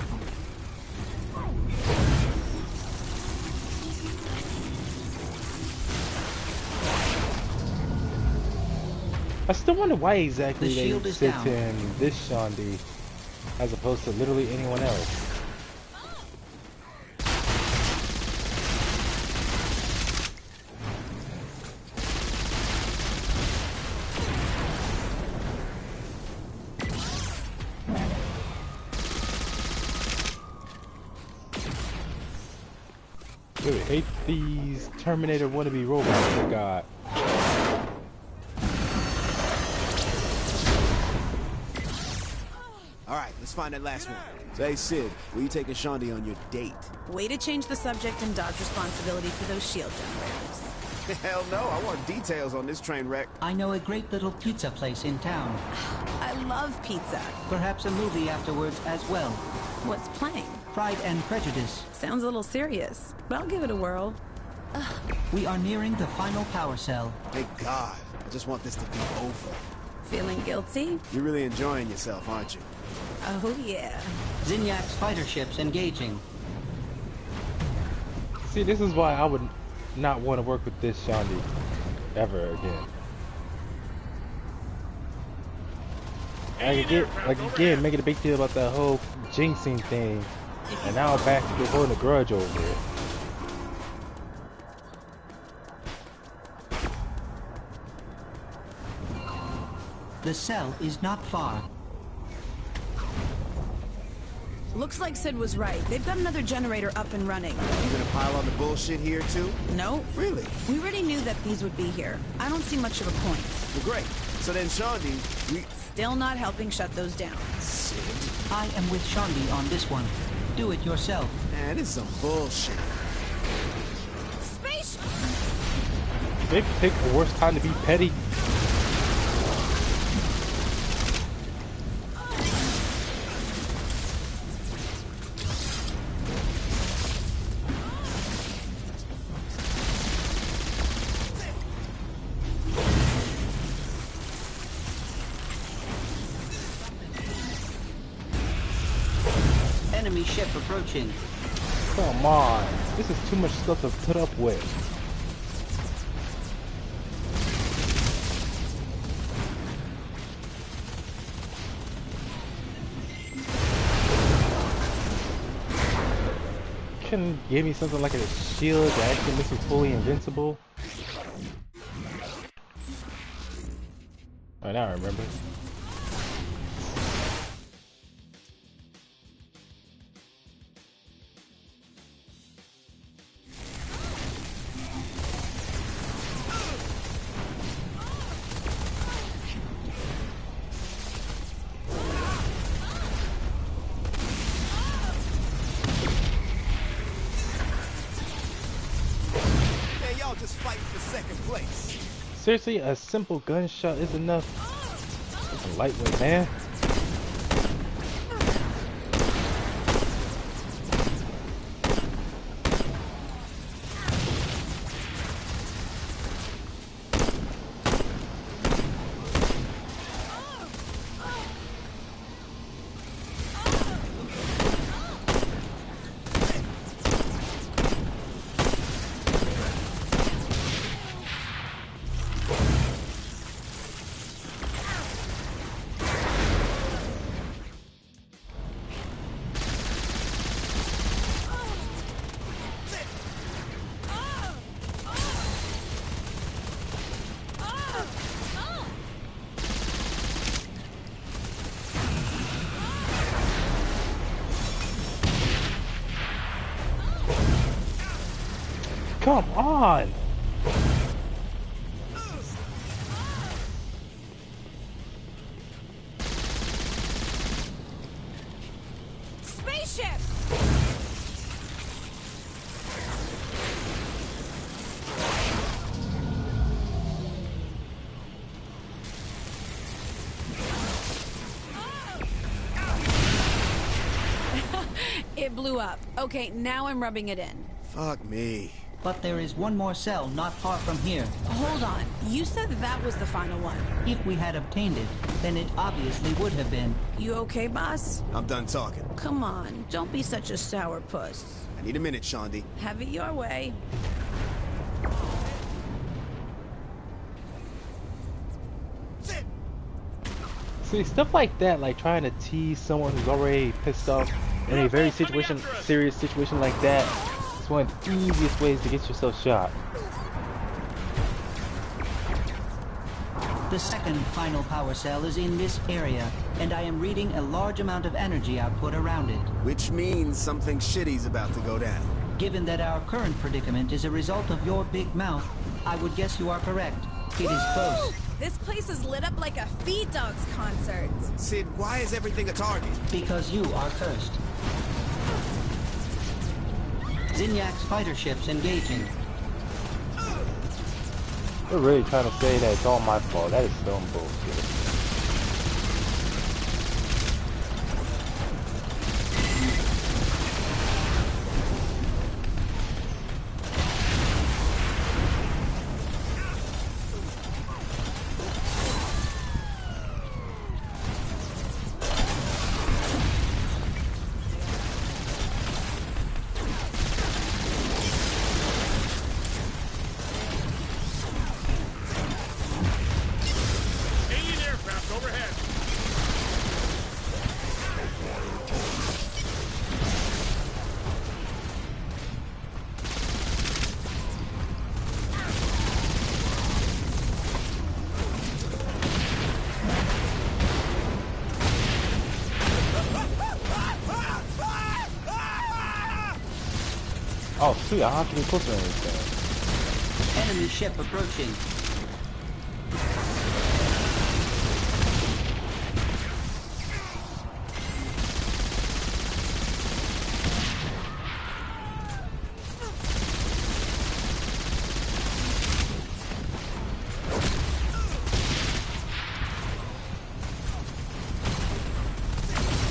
I still wonder why exactly they sent in this Shondi as opposed to literally anyone else. Dude, I hate these Terminator wannabe robots, oh god. Alright, let's find that last one. Say, Sid, where you taking Shondi on your date? Way to change the subject and dodge responsibility for those shield generators. Hell no, I want details on this train wreck. I know a great little pizza place in town. I love pizza. Perhaps a movie afterwards as well. What's playing? Pride and Prejudice. Sounds a little serious, but I'll give it a whirl. We are nearing the final power cell. Thank God. I just want this to be over. Feeling guilty? You're really enjoying yourself, aren't you? Oh, yeah. Zinyak's fighter ships engaging. See, this is why I would not want to work with this Shondi ever again. Again, making a big deal about that whole jinxing thing, and now I'm back to holding a grudge over it. The cell is not far. Looks like Sid was right. They've got another generator up and running. You gonna pile on the bullshit here, too? No. Really? We already knew that these would be here. I don't see much of a point. Well, great. So then, Shondi, we... Still not helping shut those down. Sid? I am with Shondi on this one. Do it yourself. Man, this is some bullshit. Space! They pick the worst time to be petty. Enemy ship approaching. Come on, this is too much stuff to put up with. Couldn't give me something like a shield that actually makes me fully invincible. Oh, now I remember. Just fighting for second place. Seriously, a simple gunshot is enough. It's a lightweight, man. Come on! Spaceship! It blew up. Okay, now I'm rubbing it in. Fuck me. But there is one more cell not far from here. Hold on. You said that was the final one. If we had obtained it, then it obviously would have been. You okay, boss? I'm done talking. Come on, don't be such a sourpuss. I need a minute, Shondi. Have it your way. See, stuff like that, like trying to tease someone who's already pissed off in a very serious situation like that, is one of the easiest ways to get yourself shot. The second final power cell is in this area, and I am reading a large amount of energy output around it. Which means something shitty's about to go down. Given that our current predicament is a result of your big mouth, I would guess you are correct. It is close. This place is lit up like a Feed Dogs concert. Sid, why is everything a target? Because you are cursed. Zinyak's fighter ships engaging. They're really trying to say that it's all my fault. That is some bullshit. Oh, sweet, I don't have to be close to anything. Enemy ship approaching.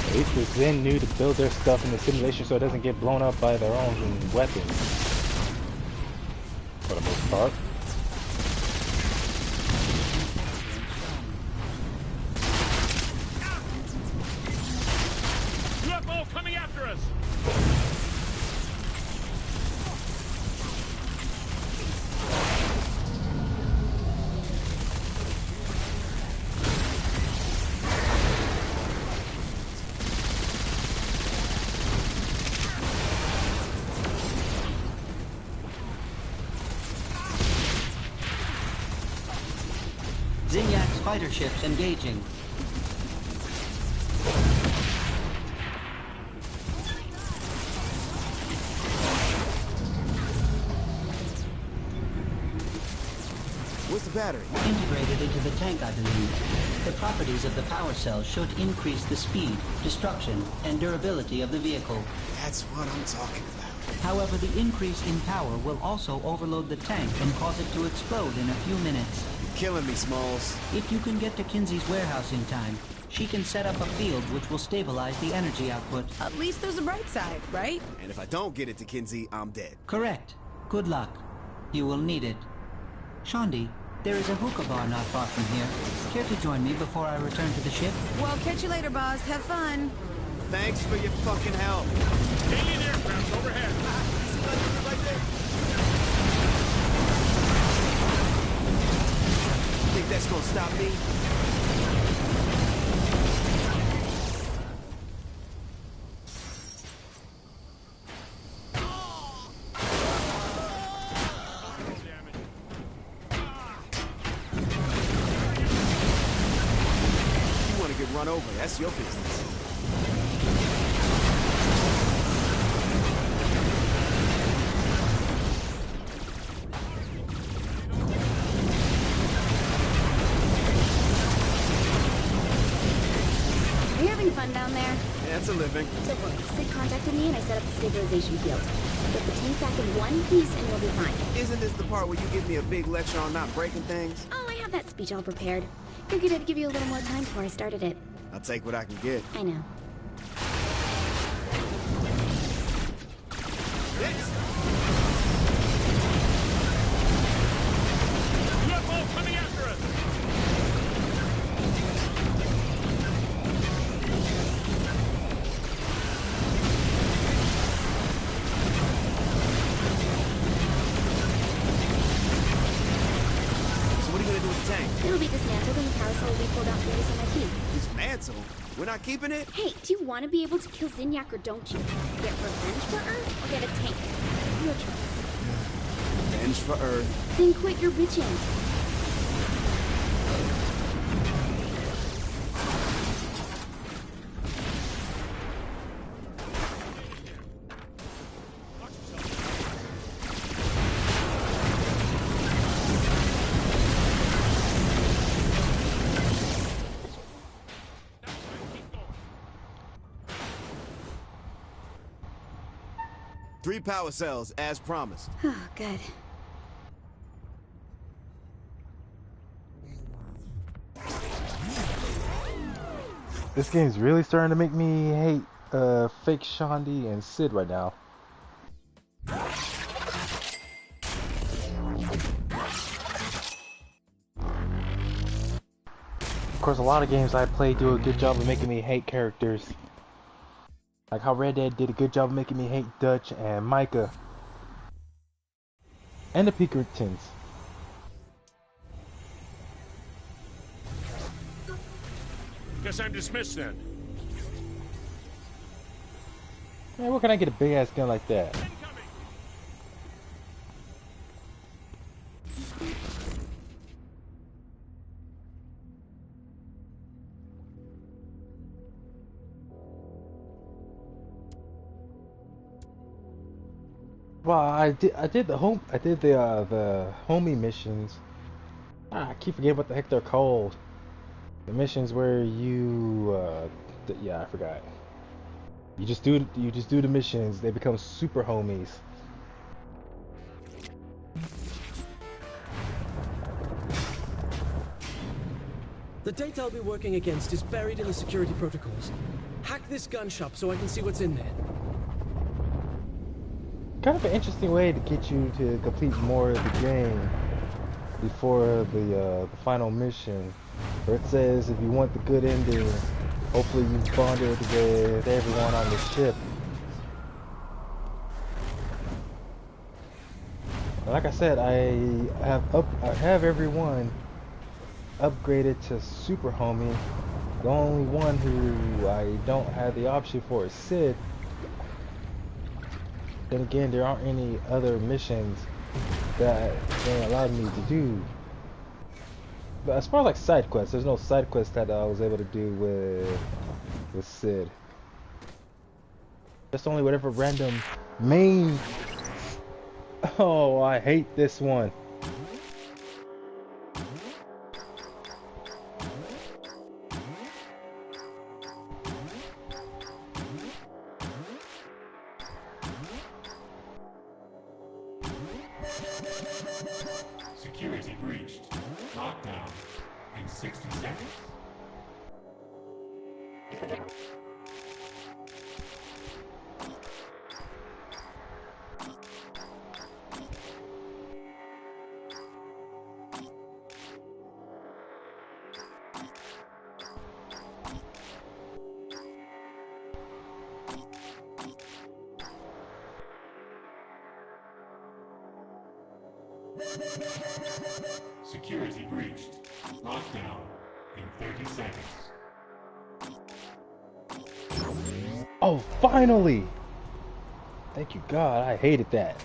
At least the Zen knew to build their stuff in the simulation so it doesn't get blown up by their own weapons. For the most part. UFO coming after us! Zinyak's fighter ships engaging. Where's the battery? Integrated into the tank, I believe. The properties of the power cells should increase the speed, destruction, and durability of the vehicle. That's what I'm talking about. However, the increase in power will also overload the tank and cause it to explode in a few minutes. You're killing me, Smalls. If you can get to Kinsey's warehouse in time, she can set up a field which will stabilize the energy output. At least there's a bright side, right? And if I don't get it to Kinsey, I'm dead. Correct. Good luck. You will need it. Shondi, there is a hookah bar not far from here. Care to join me before I return to the ship? Well, catch you later, boss. Have fun. Thanks for your fucking help. Alien aircraft overhead. Think that's gonna stop me? You wanna get run over, that's your business. Are you having fun down there? Yeah, it's a living. So look, Sid contacted me and I set up the stabilization field. Get the tank back in one piece and you'll be fine. Isn't this the part where you give me a big lecture on not breaking things? Oh, I have that speech all prepared. Figured I'd give you a little more time before I started it. I'll take what I can get. I know. UFO coming after us! So what are you gonna do with the tank? It'll be dismantled and the power cell will be pulled out for use on my team. Dismantle? We're not keeping it? Hey, do you want to be able to kill Zinyak or don't you? Get revenge for Earth or get a tank? Your choice. Revenge for Earth. Then quit your bitching. Three power cells, as promised. Oh, good. This game's really starting to make me hate fake Shondi and Sid right now. Of course, a lot of games I play do a good job of making me hate characters. Like how Red Dead did a good job of making me hate Dutch and Micah. And the Pinkertons. Guess I'm dismissed then. Man, where can I get a big ass gun like that? Well, I did the homie missions. I keep forgetting what the heck they're called. The missions where you yeah, I forgot. You just do the missions. They become super homies. The data I'll be working against is buried in the security protocols. Hack this gun shop so I can see what's in there. Kind of an interesting way to get you to complete more of the game before the final mission, where it says if you want the good ending, hopefully you've bonded with everyone on the ship. And like I said, I have everyone upgraded to super homie. The only one who I don't have the option for is Sid. Then again, there aren't any other missions that they allowed me to do. But as far as like side quests, there's no side quests that I was able to do with Sid. Just only whatever random main. Oh, I hate this one. Security breached. Lockdown in 60 seconds. Security breached. Lockdown in 30 seconds. Oh, finally! Thank you, God. I hated that.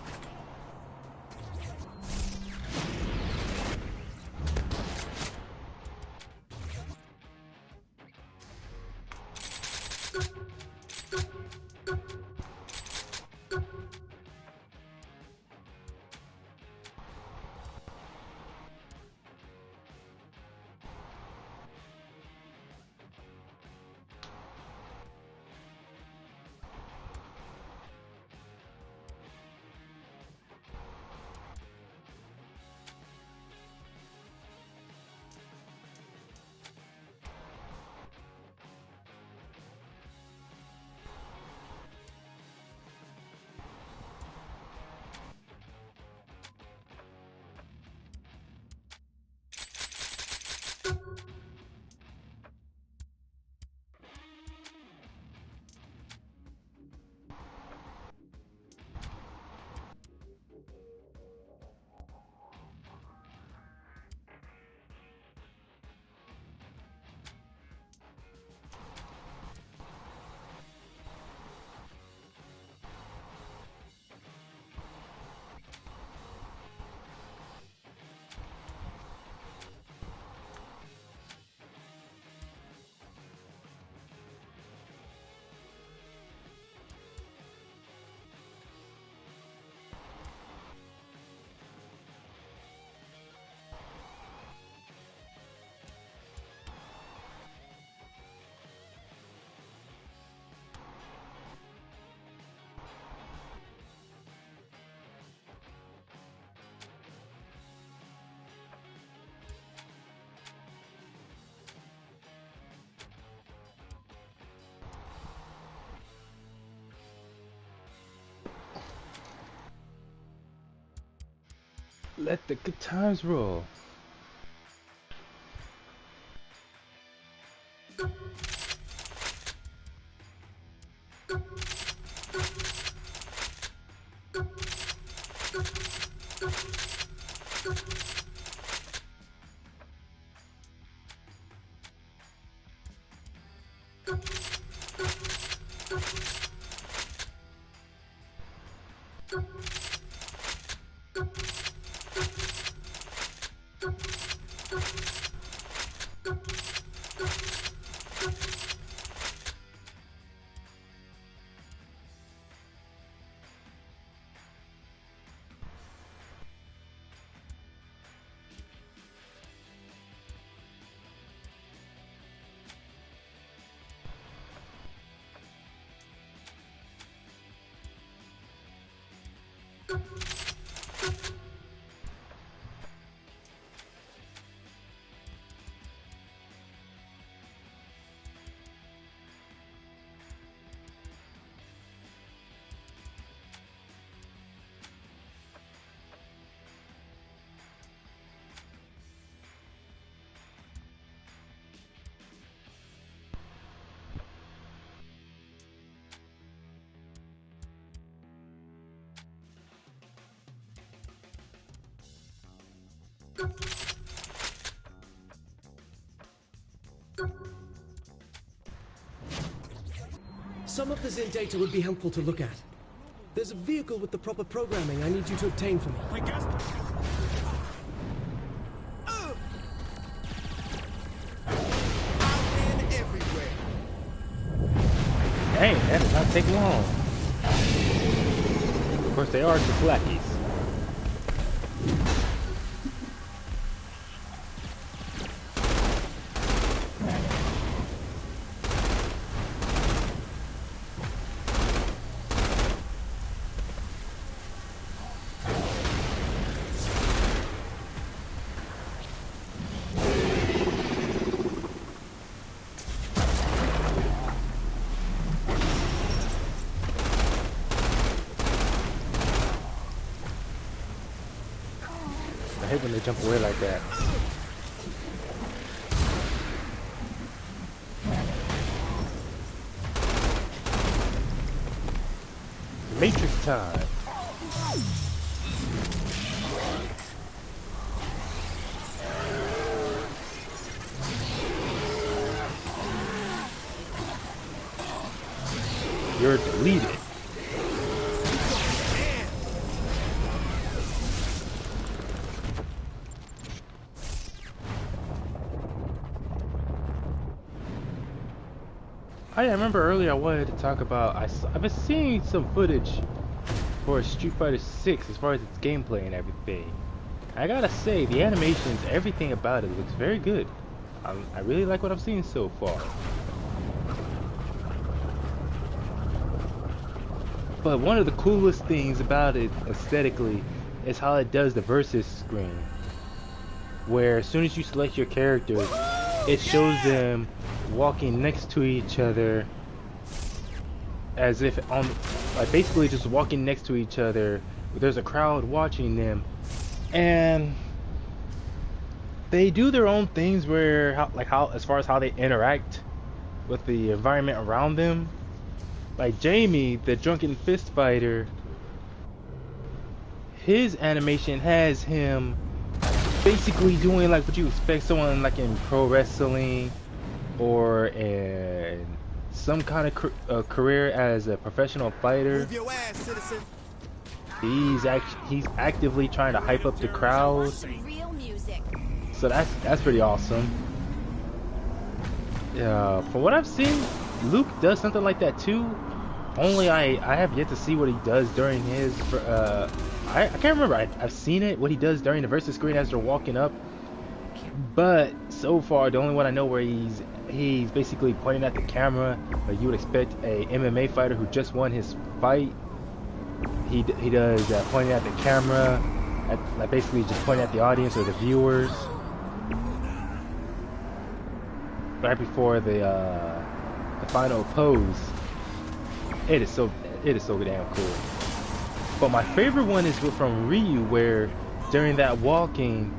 Let the good times roll. Some of the Zin data would be helpful to look at. There's a vehicle with the proper programming I need you to obtain for me. I guess. I win everywhere. Dang, that does not take long. Of course, they are just lackeys. I hate when they jump away like that. Matrix time. You're deleted. I remember earlier I wanted to talk about, I've been seeing some footage for Street Fighter 6 as far as its gameplay and everything. I gotta say, the animations, everything about it looks very good. I really like what I'm seeing so far. But one of the coolest things about it aesthetically is how it does the versus screen. Where as soon as you select your characters, it shows them walking next to each other as if on, like basically just walking next to each other. There's a crowd watching them, and they do their own things where how as far as how they interact with the environment around them. Like Jamie, the drunken fist fighter, his animation has him basically doing like what you expect someone like in pro wrestling or in some kind of career as a professional fighter. Move your ass, citizen. He's actively trying to hype up the crowd. So that's pretty awesome. From what I've seen, Luke does something like that too. Only I have yet to see what he does during his. I can't remember. I've seen it, what he does during the versus screen as they're walking up. But so far, the only one I know where he's basically pointing at the camera, like you would expect a MMA fighter who just won his fight. He does pointing at the camera, like basically just pointing at the audience or the viewers. Right before the final pose. It is so damn cool. But my favorite one is from Ryu, where during that walking,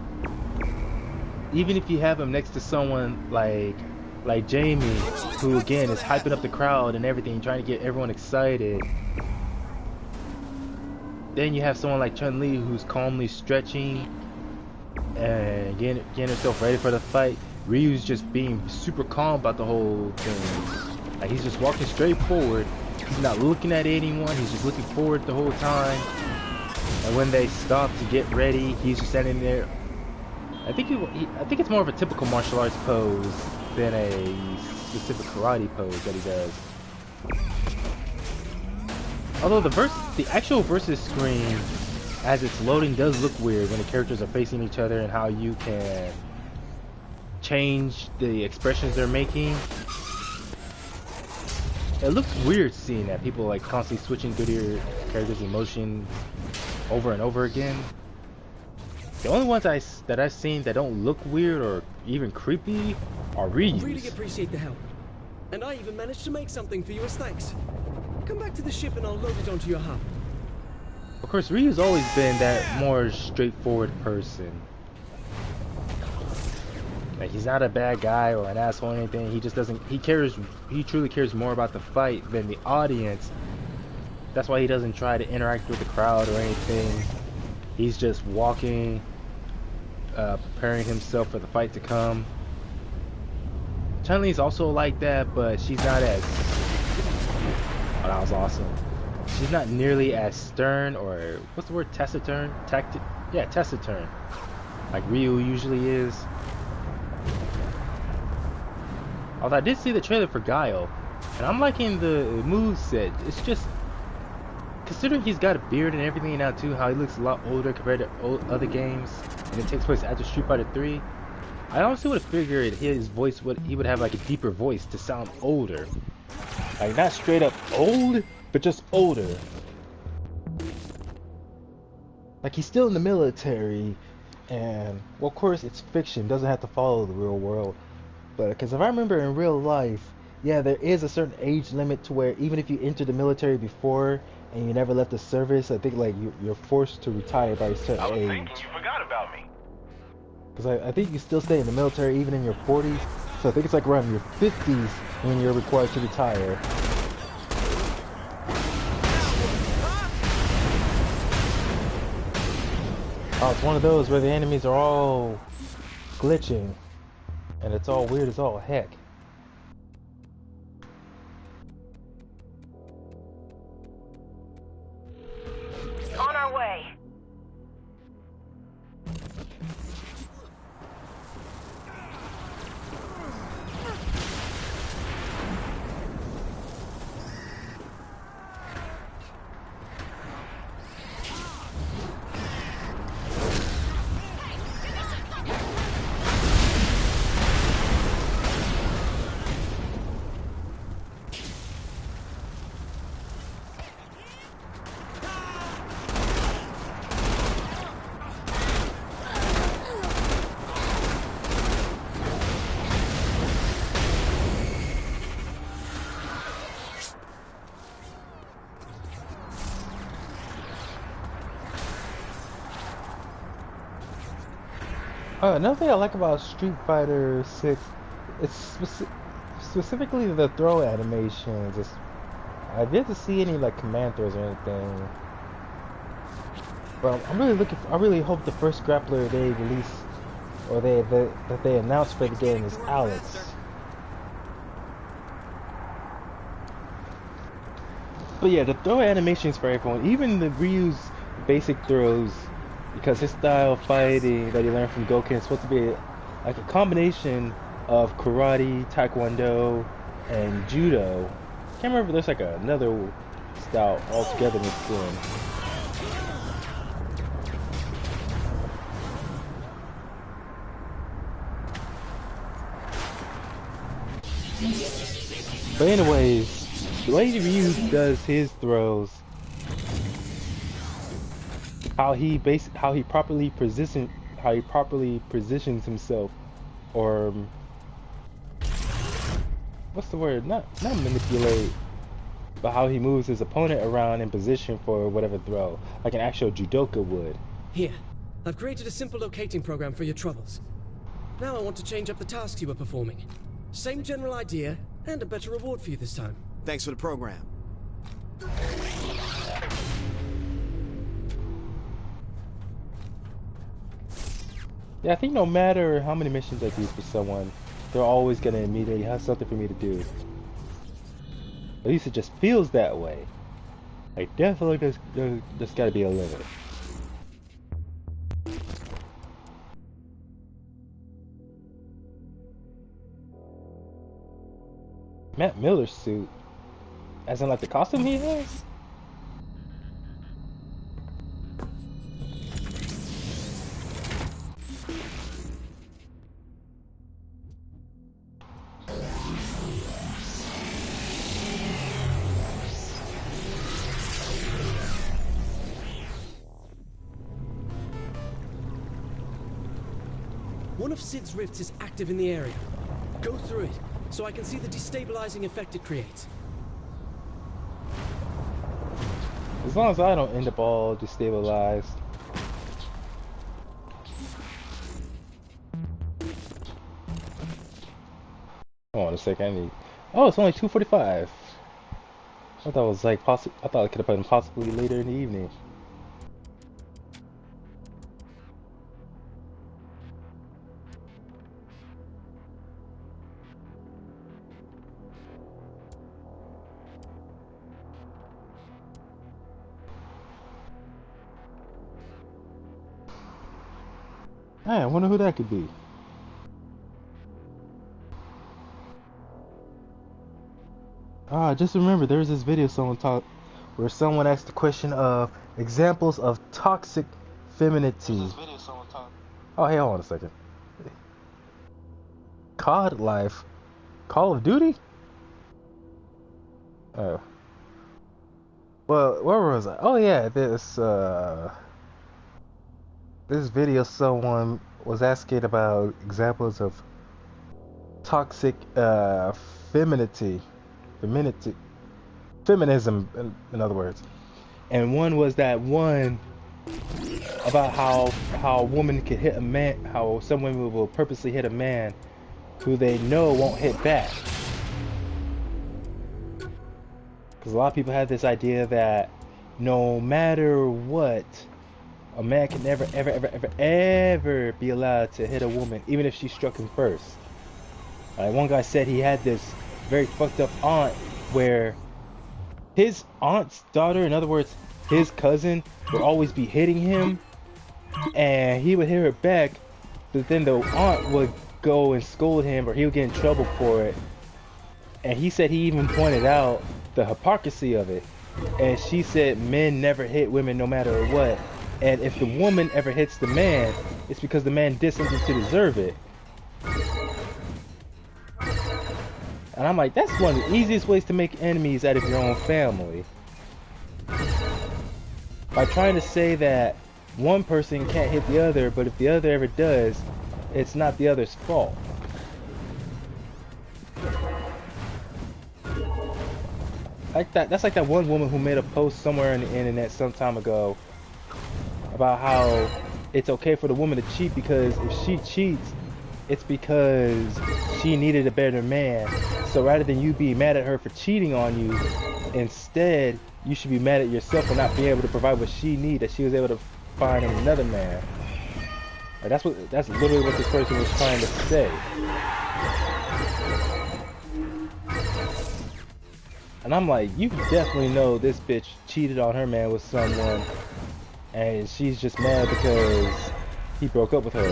even if you have him next to someone like Jamie, who again is hyping up the crowd and everything, trying to get everyone excited. Then you have someone like Chun-Li who's calmly stretching and getting herself ready for the fight. Ryu's just being super calm about the whole thing. Like, he's just walking straight forward. He's not looking at anyone. He's just looking forward the whole time. And when they stop to get ready, he's just standing there. I think it's more of a typical martial arts pose than a specific karate pose that he does. Although the actual versus screen, as it's loading, does look weird when the characters are facing each other and how you can change the expressions they're making. It looks weird seeing that people like constantly switching through their characters' emotions over and over again. The only ones that I've seen that don't look weird or even creepy are Ryu's. Really appreciate the help. And I even managed to make something for you as thanks. Come back to the ship and I'll load it onto your hub. Of course, Ryu's always been that more straightforward person. Like, he's not a bad guy or an asshole or anything. He just doesn't, he truly cares more about the fight than the audience. That's why he doesn't try to interact with the crowd or anything. He's just walking, preparing himself for the fight to come. Chun-Li's also like that, but she's not as... Oh, that was awesome. She's not nearly as stern, or what's the word? Taciturn? Yeah, taciturn. Like Ryu usually is. Although I did see the trailer for Guile, and I'm liking the moveset. It's just, considering he's got a beard and everything now too, how he looks a lot older compared to other games, and it takes place after Street Fighter 3. I honestly would have figured his voice he would have like a deeper voice to sound older. Like, not straight up old, but just older. Like, he's still in the military, and, well, of course, it's fiction, doesn't have to follow the real world. But, because if I remember in real life, yeah, there is a certain age limit to where even if you enter the military before and you never left the service, I think, like, you're forced to retire by a certain age. I was thinking you forgot about me. Because I think you still stay in the military even in your 40s, so I think it's like around your 50s when you're required to retire. Oh, it's one of those where the enemies are all glitching, and it's all weird as all heck. On our way. Another thing I like about Street Fighter 6, it's specifically the throw animations. I didn't see any like command throws or anything, but I'm really I really hope the first grappler they release, or that they announce for the game is Alex. But yeah, the throw animations for everyone, even the Ryu's basic throws. Because his style of fighting that he learned from Goken is supposed to be like a combination of karate, taekwondo, and judo. I can't remember if there's like another style altogether mixed in. But anyways, the way Ryu does his throws, how he properly positions himself, or what's the word? Not manipulate, but how he moves his opponent around in position for whatever throw, like an actual judoka would. Here, I've created a simple locating program for your troubles. Now I want to change up the tasks you were performing. Same general idea, and a better reward for you this time. Thanks for the program. Yeah, I think no matter how many missions I do for someone, they're always gonna immediately have something for me to do. At least it just feels that way. Like, definitely there's gotta be a limit. Matt Miller's suit? As in like the costume he has? One of Sid's rifts is active in the area. Go through it, so I can see the destabilizing effect it creates. As long as I don't end up all destabilized. Hold on a second, I need... Oh, it's only 2:45. I thought it was like I thought I could have put them possibly later in the evening. Hey, I wonder who that could be. Ah, just remember there was this video someone talked where someone asked the question of examples of toxic femininity. Oh, hey, hold on a second. COD Life? Call of Duty? Oh. Well, where was I? Oh yeah, this video someone was asking about examples of toxic femininity, feminism in other words. And one was that one about how a woman can hit a man, how some women will purposely hit a man who they know won't hit back. Because a lot of people have this idea that no matter what, a man can never, ever be allowed to hit a woman, even if she struck him first. One guy said he had this very fucked up aunt where his aunt's daughter, in other words, his cousin, would always be hitting him, and he would hit her back, but then the aunt would go and scold him, or he would get in trouble for it. And he said he even pointed out the hypocrisy of it. And she said men never hit women no matter what. And if the woman ever hits the man, it's because the man did something to deserve it. And I'm like, that's one of the easiest ways to make enemies out of your own family. By trying to say that one person can't hit the other, but if the other ever does, it's not the other's fault. Like that. That's like that one woman who made a post somewhere on the internet some time ago about how it's okay for the woman to cheat because if she cheats, it's because she needed a better man. So rather than you be mad at her for cheating on you, instead you should be mad at yourself for not being able to provide what she needed, that she was able to find another man. Like that's literally what this person was trying to say. And I'm like, you definitely know this bitch cheated on her man with someone, and she's just mad because he broke up with her.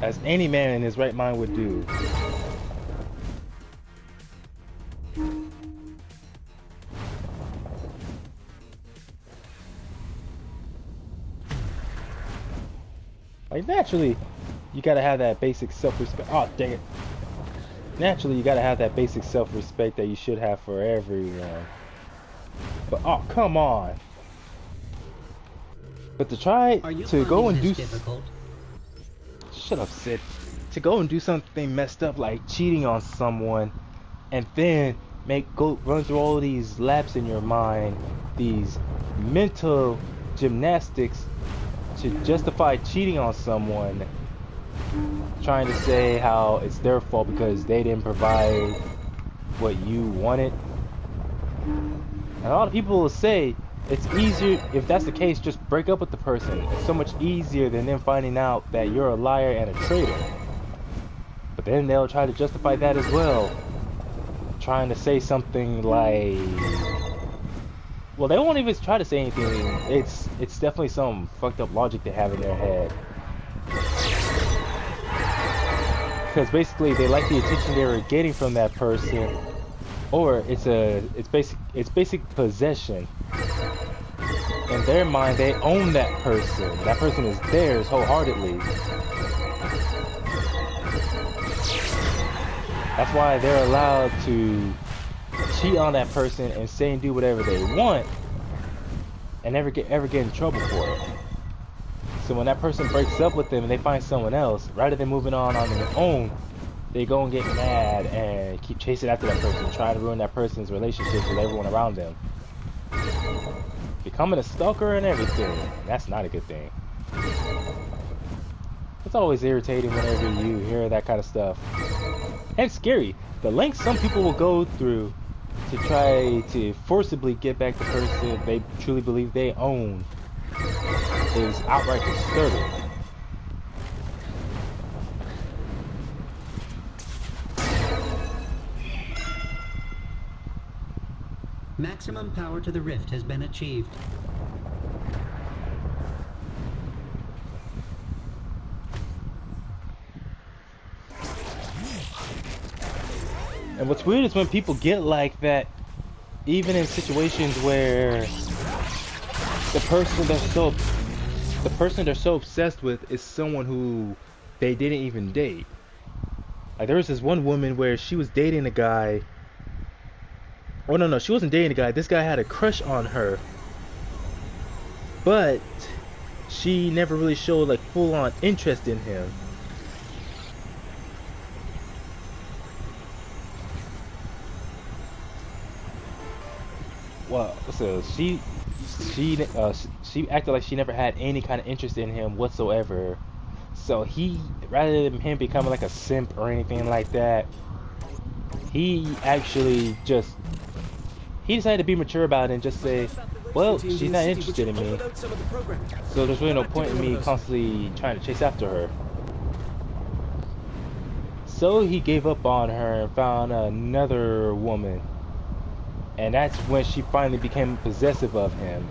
As any man in his right mind would do. Like, naturally, you gotta have that basic self-respect. Oh, dang it. Naturally, you gotta have that basic self-respect that you should have for everyone. But, oh, come on. But to try to go and do... Shut up, Sid. To go and do something messed up like cheating on someone, and then run through all these laps in your mind, these mental gymnastics, to justify cheating on someone, trying to say how it's their fault because they didn't provide what you wanted. And a lot of people will say it's easier, if that's the case, just break up with the person. It's so much easier than them finding out that you're a liar and a traitor. But then they'll try to justify that as well, trying to say something like, well, they won't even try to say anything. It's definitely some fucked up logic they have in their head. Because basically they like the attention they were getting from that person, or it's basic possession. In their mind, they own that person. That person is theirs wholeheartedly. That's why they're allowed to cheat on that person and say and do whatever they want, and never ever get in trouble for it. So when that person breaks up with them and they find someone else, rather than moving on their own, they go and get mad and keep chasing after that person, trying to ruin that person's relationships with everyone around them. Becoming a stalker and everything. That's not a good thing. It's always irritating whenever you hear that kind of stuff. And scary. The lengths some people will go through to try to forcibly get back the person they truly believe they own is outright disturbing. Maximum power to the rift has been achieved. And what's weird is when people get like that, even in situations where the person they're so obsessed with is someone who they didn't even date. Like there was this one woman where she was dating a guy. Oh no, she wasn't dating a guy. This guy had a crush on her, but she never really showed like full-on interest in him. Well, so she acted like she never had any kind of interest in him whatsoever. So he, rather than him becoming like a simp or anything like that, he actually just decided to be mature about it and just say, well, she's not interested in me, so there's really no point in me constantly trying to chase after her. So he gave up on her and found another woman. And that's when she finally became possessive of him.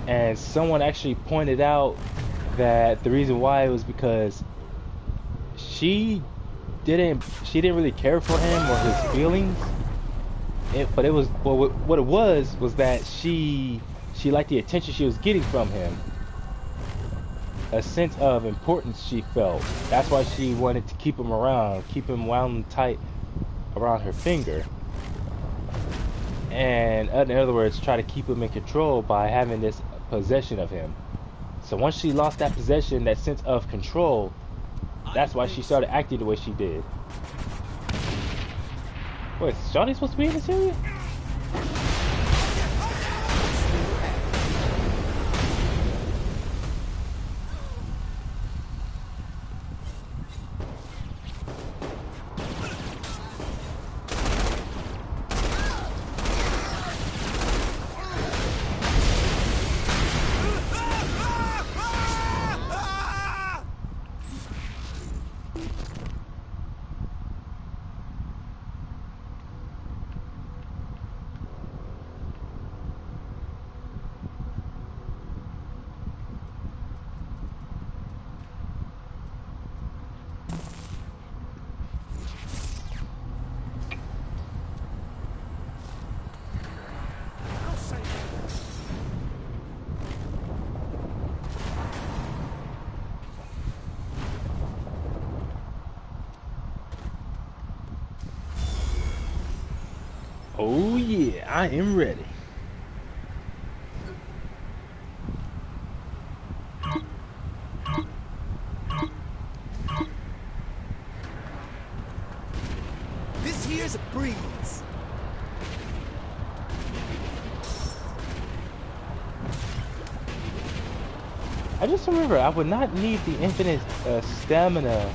And someone actually pointed out that the reason why was because she didn't really care for him or his feelings. What it was that she liked the attention she was getting from him. A sense of importance she felt. That's why she wanted to keep him around, keep him wound tight around her finger, and in other words, try to keep him in control by having this possession of him. So once she lost that possession, that sense of control, that's why she started acting the way she did. Wait, is Johnny supposed to be in this area? Oh yeah, I am ready. This here's a breeze. I just remember I would not need the infinite stamina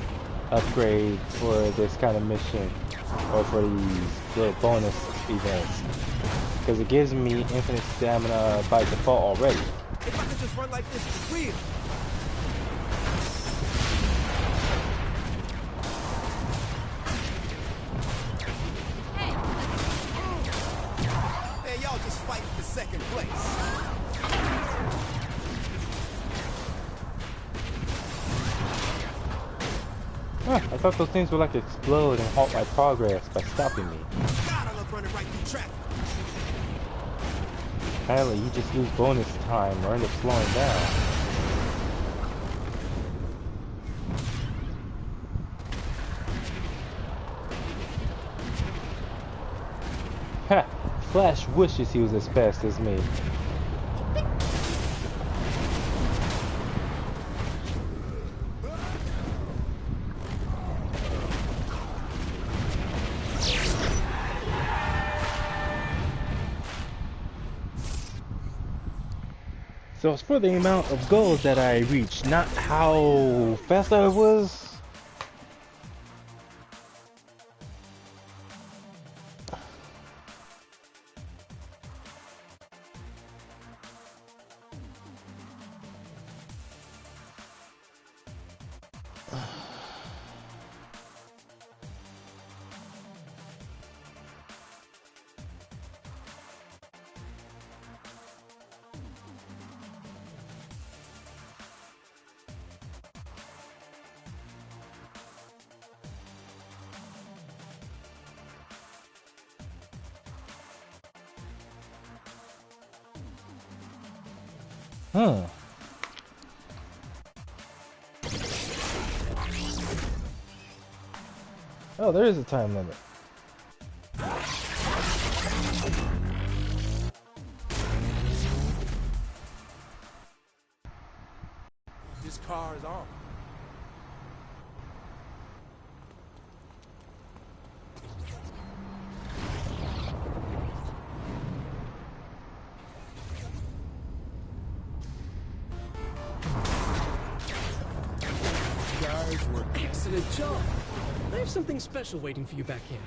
upgrade for this kind of mission or for these little bonus events because it gives me infinite stamina by default already. If I could just run like this for real. Hey, y'all just fighting for second place. Huh, I thought those things would like explode and halt my progress by stopping me. God, I love running right through traffic. Apparently, you just lose bonus time or end up slowing down. Ha! Flash wishes he was as fast as me. So it's for the amount of goals that I reached, not how fast I was. Huh. Oh, there is a time limit. This car is on. Excellent job. I have something special waiting for you back here.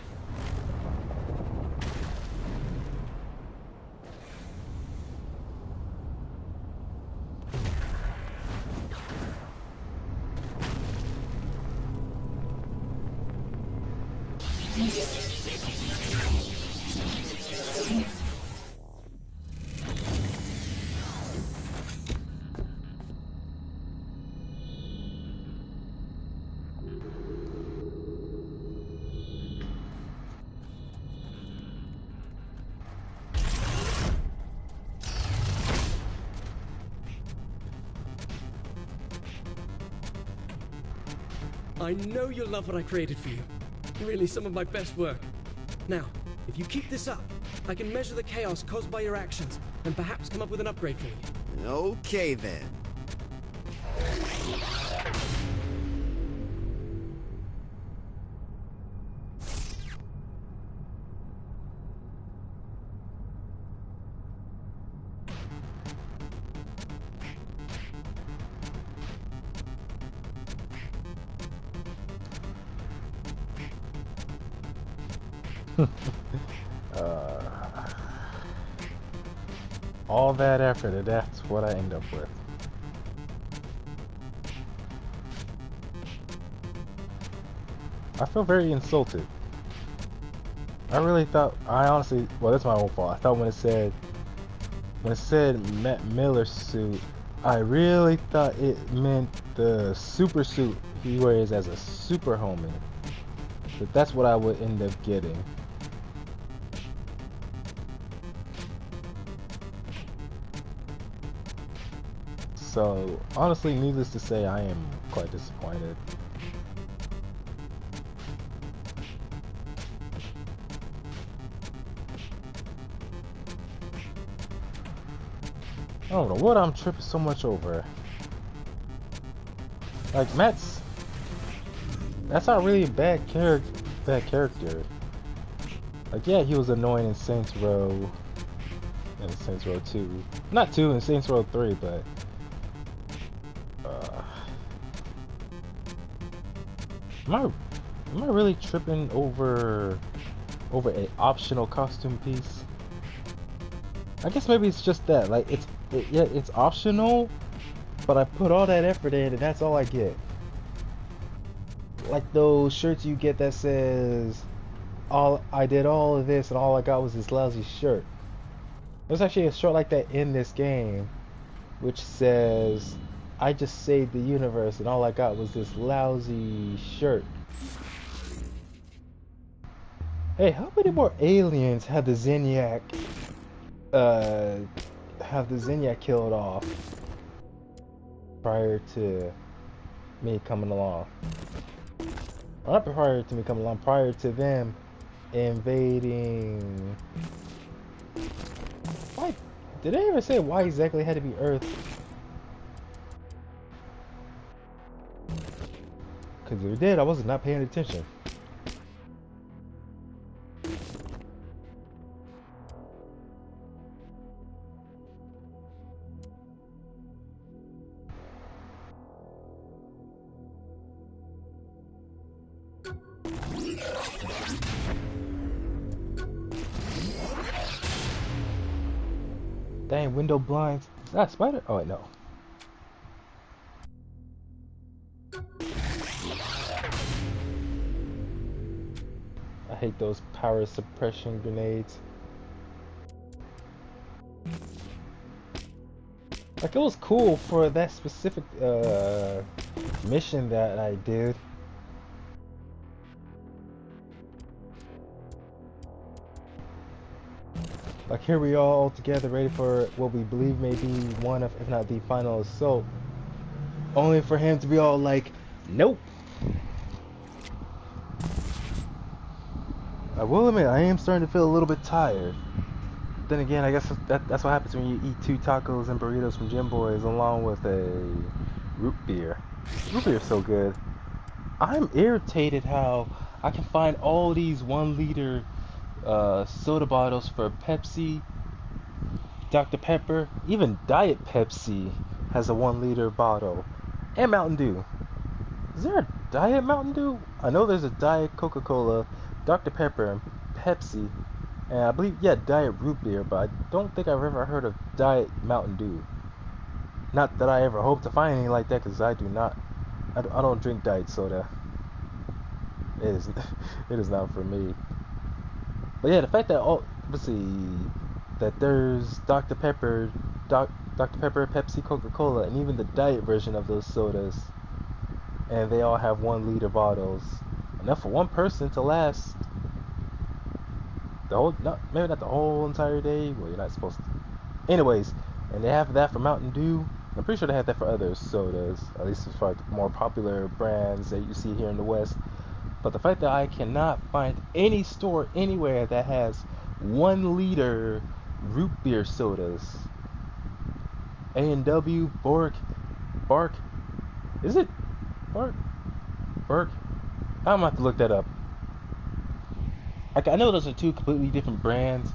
I know you'll love what I created for you. Really, some of my best work. Now, if you keep this up, I can measure the chaos caused by your actions, and perhaps come up with an upgrade for you. Okay, then. All that effort, and that's what I end up with. I feel very insulted. I really thought, I honestly, well, that's my own fault. I thought when it said Matt Miller suit, I really thought it meant the super suit he wears as a super homie. But that's what I would end up getting. So, honestly, needless to say, I am quite disappointed. I don't know what I'm tripping so much over. Like, that's not really a bad character. Like, yeah, he was annoying in Saints Row, and Saints Row 2. Not 2, in Saints Row 3, but Am I really tripping over an optional costume piece? I guess maybe it's just that. Like yeah, it's optional, but I put all that effort in, and that's all I get. Like those shirts you get that says, "All I did all of this, and all I got was this lousy shirt." There's actually a shirt like that in this game, which says, "I just saved the universe, and all I got was this lousy shirt." Hey, how many more aliens had the Zinyak, killed off prior to me coming along? Or not prior to me coming along, prior to them invading. Why? Did they ever say why exactly it had to be Earth? Because if they did, I was not paying attention. Dang, window blinds. Is that a spider? Oh, wait, no. I hate those power suppression grenades. Like, it was cool for that specific mission that I did. Like, here we are all together ready for what we believe may be one of, if not the final assault. Only for him to be all like, nope. I will admit, I am starting to feel a little bit tired. Then again, I guess that's what happens when you eat 2 tacos and burritos from Jim Boy's along with a root beer. Root beer is so good. I'm irritated how I can find all these 1-liter soda bottles for Pepsi, Dr. Pepper, even Diet Pepsi has a 1-liter bottle, and Mountain Dew. Is there a Diet Mountain Dew? I know there's a Diet Coca-Cola, Dr. Pepper, and Pepsi, and I believe, yeah, Diet Root Beer, but I don't think I've ever heard of Diet Mountain Dew. Not that I ever hope to find anything like that, because I don't drink diet soda. It is not for me. But yeah, the fact that let's see, that there's Dr. Pepper, Dr. Pepper, Pepsi, Coca-Cola, and even the diet version of those sodas, and they all have 1-liter bottles, enough for one person to last the whole, maybe not the whole entire day. Well, you're not supposed to. Anyways, and they have that for Mountain Dew. I'm pretty sure they have that for other sodas, at least as far as the more popular brands that you see here in the West. But the fact that I cannot find any store anywhere that has 1-liter root beer sodas. A&W, Bark, is it Bark? I'm gonna have to look that up. Like, I know those are 2 completely different brands,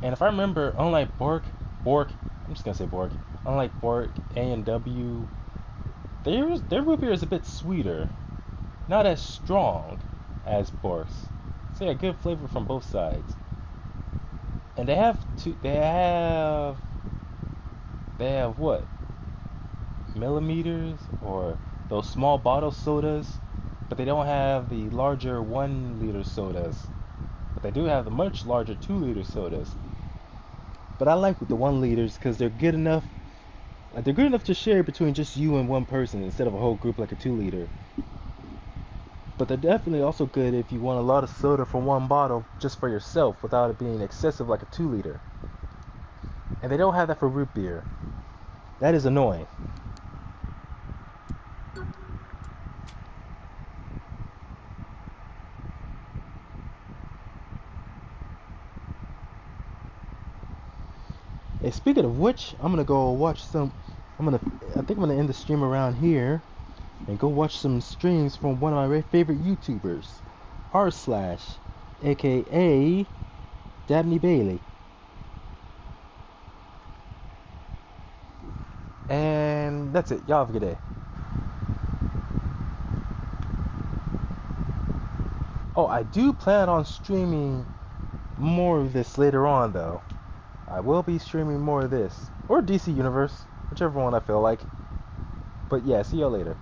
and if I remember, unlike Bork, I'm just gonna say Bork. Unlike Bork, A&W, their root beer is a bit sweeter, not as strong as Bork's. So yeah, good flavor from both sides. And they have what? Millimeters, or those small bottle sodas, but they don't have the larger 1-liter sodas. But they do have the much larger 2-liter sodas. But I like the 1-liters because they're good enough. Like, they're good enough to share between just you and one person instead of a whole group like a 2-liter. But they're definitely also good if you want a lot of soda from one bottle just for yourself without it being excessive like a 2-liter. And they don't have that for root beer. That is annoying. Hey, speaking of which, I'm gonna go watch some. I think I'm gonna end the stream around here and go watch some streams from one of my favorite YouTubers, r/, aka Dabney Bailey. And that's it. Y'all have a good day. Oh, I do plan on streaming more of this later on, though. I will be streaming more of this. Or DC Universe. Whichever one I feel like. But yeah, see y'all later.